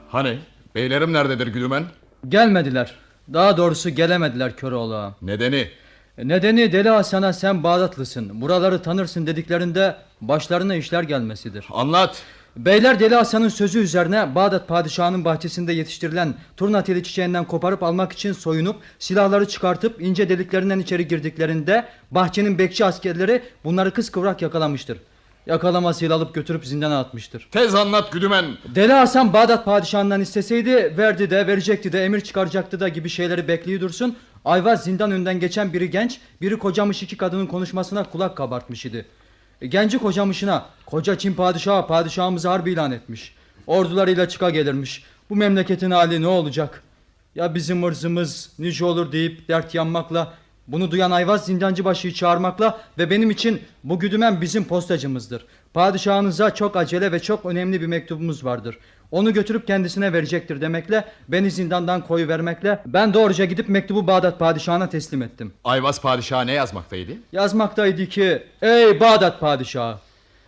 Hani beylerim nerededir Güdümen? Gelmediler. Daha doğrusu gelemediler Köroğlu ağa. Nedeni? Nedeni Deli Hasan'a sen Bağdatlısın, buraları tanırsın dediklerinde başlarına işler gelmesidir. Anlat. Beyler Deli Hasan'ın sözü üzerine Bağdat padişahının bahçesinde yetiştirilen turna teli çiçeğinden koparıp almak için soyunup silahları çıkartıp ince deliklerinden içeri girdiklerinde bahçenin bekçi askerleri bunları kıskıvrak yakalamıştır. Yakalamasıyla alıp götürüp zindana atmıştır. Tez anlat Güdümen. Deli Hasan Bağdat padişahından isteseydi verdi de verecekti de emir çıkaracaktı da gibi şeyleri bekliyor dursun. Ayvaz zindan önünden geçen biri genç, biri kocamış iki kadının konuşmasına kulak kabartmış idi. Genci kocamışına, koca Çin padişahı padişahımızı harbi ilan etmiş. Ordularıyla çıka gelirmiş. Bu memleketin hali ne olacak? Ya bizim ırzımız nice olur deyip dert yanmakla, bunu duyan Ayvaz zindancıbaşıyı çağırmakla ve benim için bu Güdümen bizim postacımızdır. Padişahınıza çok acele ve çok önemli bir mektubumuz vardır. Onu götürüp kendisine verecektir demekle, beni zindandan koyuvermekle ben doğruca gidip mektubu Bağdat padişahına teslim ettim. Ayvaz padişahı ne yazmaktaydı? Yazmaktaydı ki, ey Bağdat padişahı,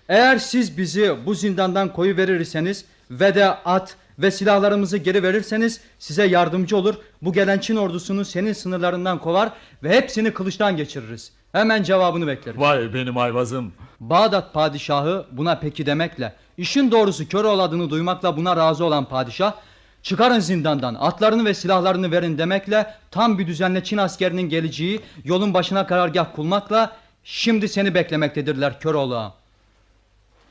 eğer siz bizi bu zindandan koyuverirseniz ve de at ve silahlarımızı geri verirseniz size yardımcı olur. Bu gelen Çin ordusunu senin sınırlarından kovar ve hepsini kılıçtan geçiririz. Hemen cevabını bekleriz. Vay benim Ayvaz'ım. Bağdat padişahı buna peki demekle, işin doğrusu Köroğlu adını duymakla buna razı olan padişah, çıkarın zindandan atlarını ve silahlarını verin demekle tam bir düzenle Çin askerinin geleceği yolun başına karargah kurmakla şimdi seni beklemektedirler Köroğlu ağa.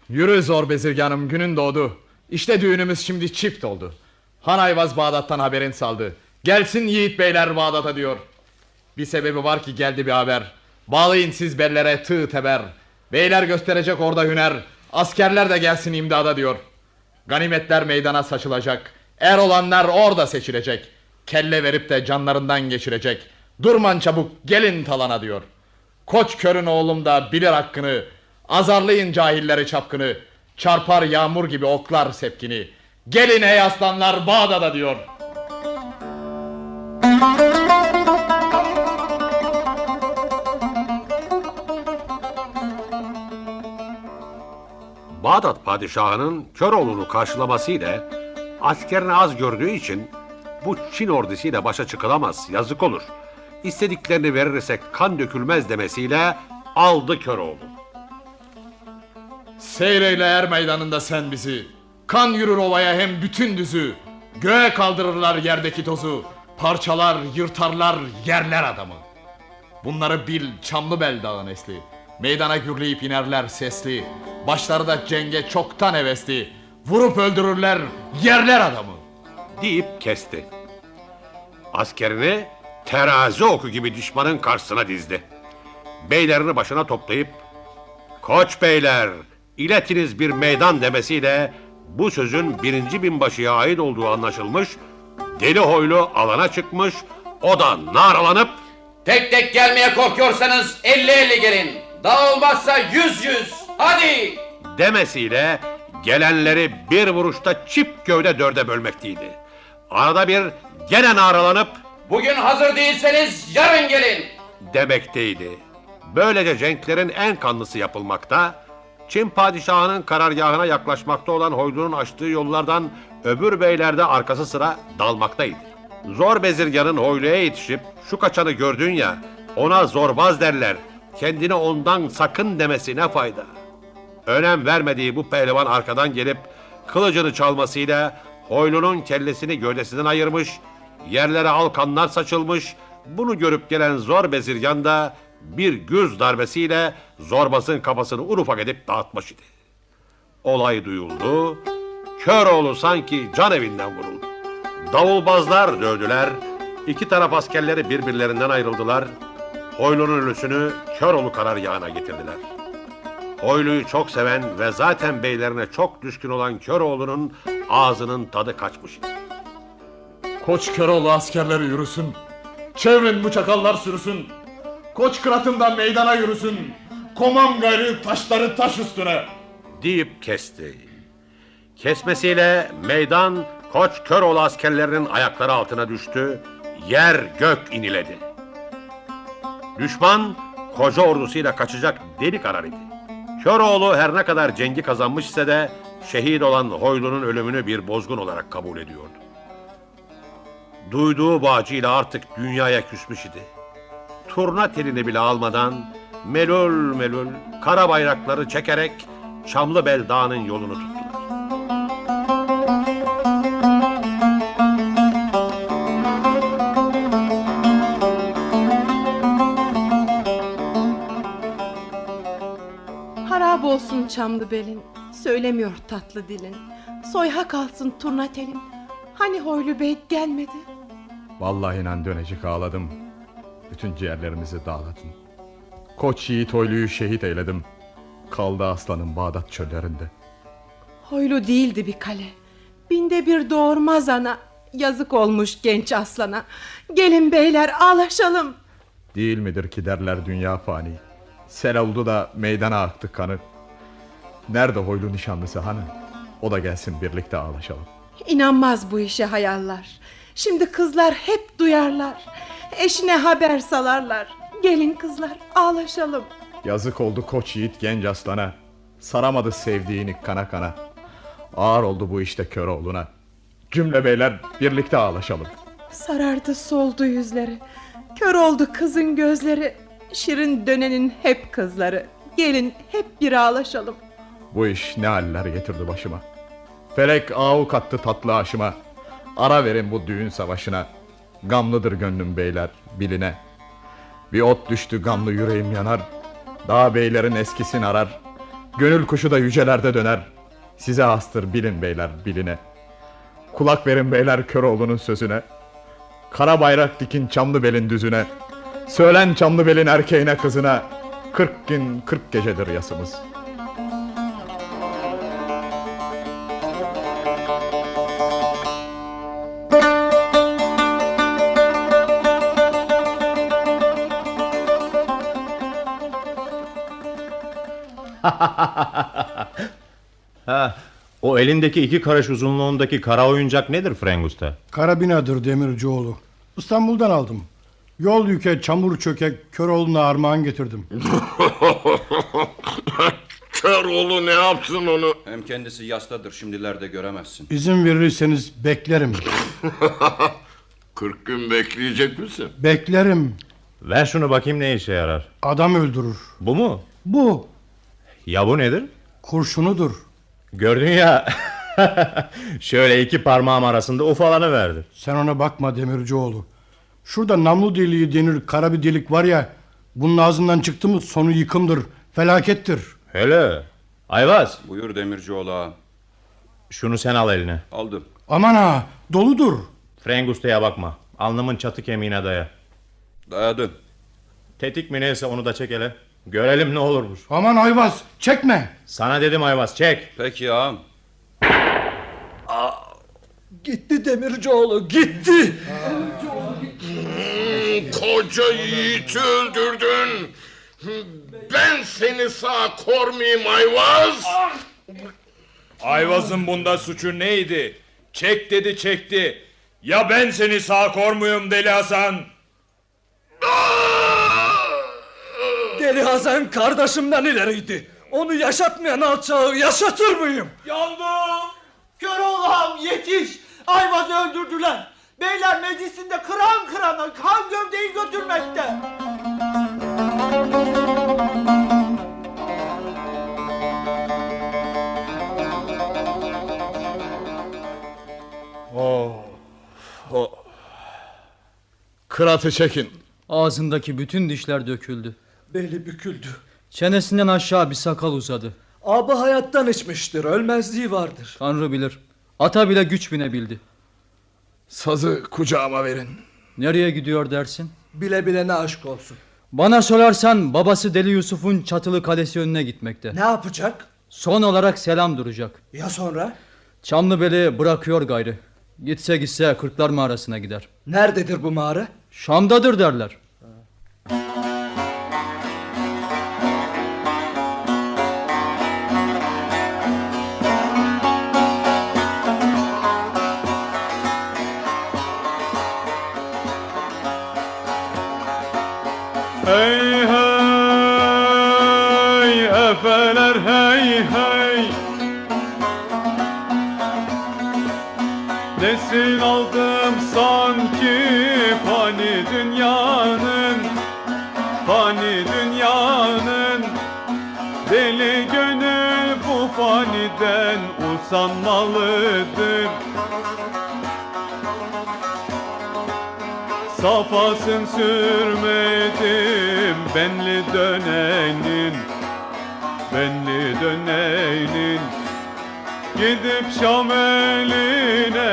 Yürü zor bezirganım, günün doğdu. İşte düğünümüz şimdi çift oldu. Han Ayvaz Bağdat'tan haberin saldı. Gelsin yiğit beyler Bağdat'a diyor. Bir sebebi var ki geldi bir haber. Bağlayın siz bellere tığ teber. Beyler gösterecek orada hüner. Askerler de gelsin imdada diyor. Ganimetler meydana saçılacak. Er olanlar orada seçilecek. Kelle verip de canlarından geçirecek. Durman çabuk gelin talana diyor. Koç körün oğlum da bilir hakkını. Azarlayın cahilleri çapkını. Çarpar yağmur gibi oklar sepkini. Gelin ey aslanlar Bağdat'a diyor. Bağdat padişahının Köroğlu'nu karşılamasıyla askerini az gördüğü için bu Çin ordusuyla başa çıkılamaz, yazık olur. İstediklerini verirsek kan dökülmez demesiyle aldı Köroğlu. Seyreyle er meydanında sen bizi. Kan yürür ovaya hem bütün düzü. Göğe kaldırırlar yerdeki tozu. Parçalar, yırtarlar, yerler adamı. Bunları bil Çamlıbel dağı nesli. Meydana gürleyip inerler sesli. Başları da cenge çoktan hevesli. Vurup öldürürler, yerler adamı. Deyip kesti. Askerini terazi oku gibi düşmanın karşısına dizdi. Beylerini başına toplayıp "Koç beyler, iletiniz bir meydan" demesiyle bu sözün 1. binbaşıya ait olduğu anlaşılmış. Deli Hoylu alana çıkmış. O da naralanıp "Tek tek gelmeye korkuyorsanız 50-50 gelin. Daha olmazsa 100-100. Hadi!" demesiyle gelenleri bir vuruşta çift gövde dörde bölmekteydi. Arada bir gene naralanıp "Bugün hazır değilseniz yarın gelin" demekteydi. Böylece cenklerin en kanlısı yapılmakta, Çin padişahının karargahına yaklaşmakta olan Hoylu'nun açtığı yollardan öbür beyler de arkası sıra dalmaktaydı. Zor bezirganın Hoylu'ya yetişip "Şu kaçanı gördün ya, ona zorbaz derler, kendini ondan sakın" demesi ne fayda? Önem vermediği bu pehlivan arkadan gelip kılıcını çalmasıyla Hoylu'nun kellesini gövdesinden ayırmış, yerlere al kanlar saçılmış. Bunu görüp gelen zor bezirgan da bir güz darbesiyle zorbasın kafasını un ufak edip dağıtmış idi. Olay duyuldu. Köroğlu sanki can evinden vuruldu. Davulbazlar dövdüler. İki taraf askerleri birbirlerinden ayrıldılar. Hoylu'nun ölüsünü Köroğlu karargahına getirdiler. Hoylu'yu çok seven ve zaten beylerine çok düşkün olan Köroğlu'nun ağzının tadı kaçmış idi. Koç Köroğlu askerleri yürüsün. Çevrin bu çakallar sürüsün. Koç kıratından meydana yürüsün. Komam gayrı taşları taş üstüne deyip kesti. Kesmesiyle meydan Koç Köroğlu askerlerinin ayakları altına düştü, yer gök iniledi. Düşman koca ordusuyla kaçacak deli karar idi. Köroğlu her ne kadar cengi kazanmış ise de şehit olan Hoylu'nun ölümünü bir bozgun olarak kabul ediyordu. Duyduğu bu acıyla artık dünyaya küsmüş idi. Turna telini bile almadan melul melul kara bayrakları çekerek Çamlıbel Dağı'nın yolunu tuttular. Harap olsun Çamlıbel'in, söylemiyor tatlı dilin. Soyha kalsın turna telin, hani Hoylu Bey gelmedi? Vallahi inan dönecek ağladım. Bütün ciğerlerimizi dağladın. Koç yiğit Hoylu'yu şehit eyledim. Kaldı aslanın Bağdat çöllerinde. Hoylu değildi bir kale, binde bir doğurmaz ana. Yazık olmuş genç aslana. Gelin beyler ağlaşalım. Değil midir ki derler dünya fani. Sel oldu da meydana aktı kanı. Nerede Hoylu nişanlısı hanı? O da gelsin birlikte ağlaşalım. İnanmaz bu işe hayaller. Şimdi kızlar hep duyarlar. Eşine haber salarlar. Gelin kızlar ağlaşalım. Yazık oldu koç yiğit genç aslana. Saramadı sevdiğini kana kana. Ağır oldu bu işte Köroğlu'na. Cümle beyler birlikte ağlaşalım. Sarardı soldu yüzleri. Kör oldu kızın gözleri. Şirin dönenin hep kızları. Gelin hep bir ağlaşalım. Bu iş ne haller getirdi başıma. Felek ağu kattı tatlı aşıma. Ara verin bu düğün savaşına. Gamlıdır gönlüm beyler biline. Bir ot düştü gamlı yüreğim yanar. Dağ beylerin eskisini arar. Gönül kuşu da yücelerde döner. Size hastır bilin beyler biline. Kulak verin beyler Köroğlu'nun sözüne. Kara bayrak dikin Çamlıbel'in düzüne. Söylen Çamlıbel'in erkeğine kızına. 40 gün 40 gecedir yasımız. Ha, o elindeki 2 karış uzunluğundaki kara oyuncak nedir Frank Usta? Karabinadır Demircioğlu. İstanbul'dan aldım. Yol yüke, çamur çökek, Köroğlu'na armağan getirdim. Köroğlu ne yapsın onu? Hem kendisi yastadır, şimdilerde göremezsin. İzin verirseniz beklerim. 40 gün bekleyecek misin? Beklerim. Ver şunu bakayım ne işe yarar. Adam öldürür. Bu mu? Bu. Ya bu nedir? Kurşunudur. Gördün ya. Şöyle 2 parmağım arasında ufalanı verdi. Sen ona bakma Demircioğlu. Şurada namlu deliği denir kara bir delik var ya. Bunun ağzından çıktı mı sonu yıkımdır, felakettir. Hele. Ayvaz. Buyur Demircioğlu ağa. Şunu sen al eline. Aldım. Aman ha, doludur. Frank Usta'ya bakma. Alnımın çatı kemiğine daya. Dayadım. Tetik mi neyse onu da çek hele. Görelim ne olurmuş. Aman Ayvaz, çekme. Sana dedim Ayvaz, çek. Peki ağam. Gitti Demircioğlu, gitti. Koca yiğiti öldürdün. Ben seni sağ kormayayım Ayvaz. Ayvaz'ın bunda suçu neydi? Çek dedi çekti. Ya ben seni sağ kormuyum Deli Hasan? Deli Hasan kardeşimden ileriydi. Onu yaşatmayan alçağı yaşatır mıyım? Yandım! Köroğlu'm yetiş! Ayvaz'ı öldürdüler. Beyler meclisinde kıran kırana kan gövdeyi götürmekte. Kıratı çekin. Ağzındaki bütün dişler döküldü. Beli büküldü. Çenesinden aşağı bir sakal uzadı. Abi hayattan içmiştir, ölmezliği vardır. Tanrı bilir. Ata bile güç binebildi. Sazı kucağıma verin. Nereye gidiyor dersin? Bile bilene aşk olsun. Bana sorarsan babası Deli Yusuf'un Çatılı Kalesi önüne gitmekte. Ne yapacak? Son olarak selam duracak. Ya sonra? Çamlıbel'i bırakıyor gayrı. Gitse gitse Kırklar Mağarası'na gider. Nerededir bu mağara? Şam'dadır derler. Hey hey efeler hey hey, nesil aldım sanki fani dünyanın, fani dünyanın. Deli gönül bu faniden usanmalıdır. Safasın sürmedim benli dönenin, benli dönenin. Gidip Şam eline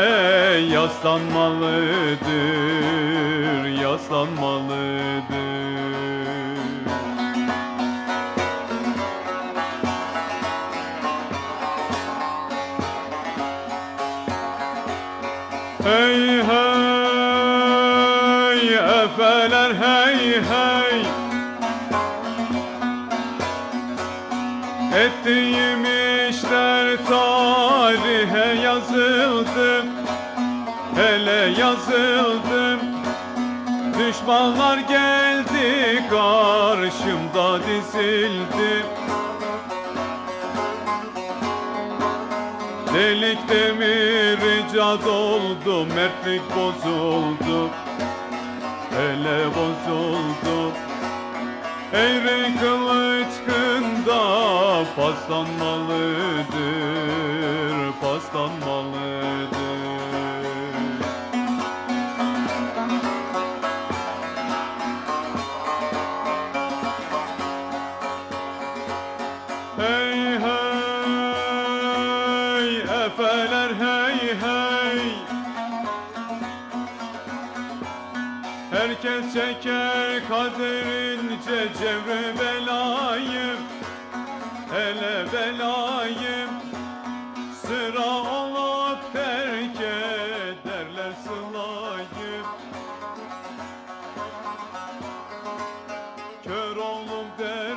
yaslanmalıdır, yaslanmalıdır. Hey hey efeler hey hey, ettiğim işler tarihe yazıldı, hele yazıldı. Düşmanlar geldi karşımda dizildi. Delik demir icat oldu, mertlik bozuldu, hele bozuldu. Eğri kılıç kında paslanmalıdır, paslanmalıdır. Hey hey efeler hey hey, herkes çeker kaderince cevre belayı, hele belayı. Sıra olup terk ederler sılayı. Kör oğlum der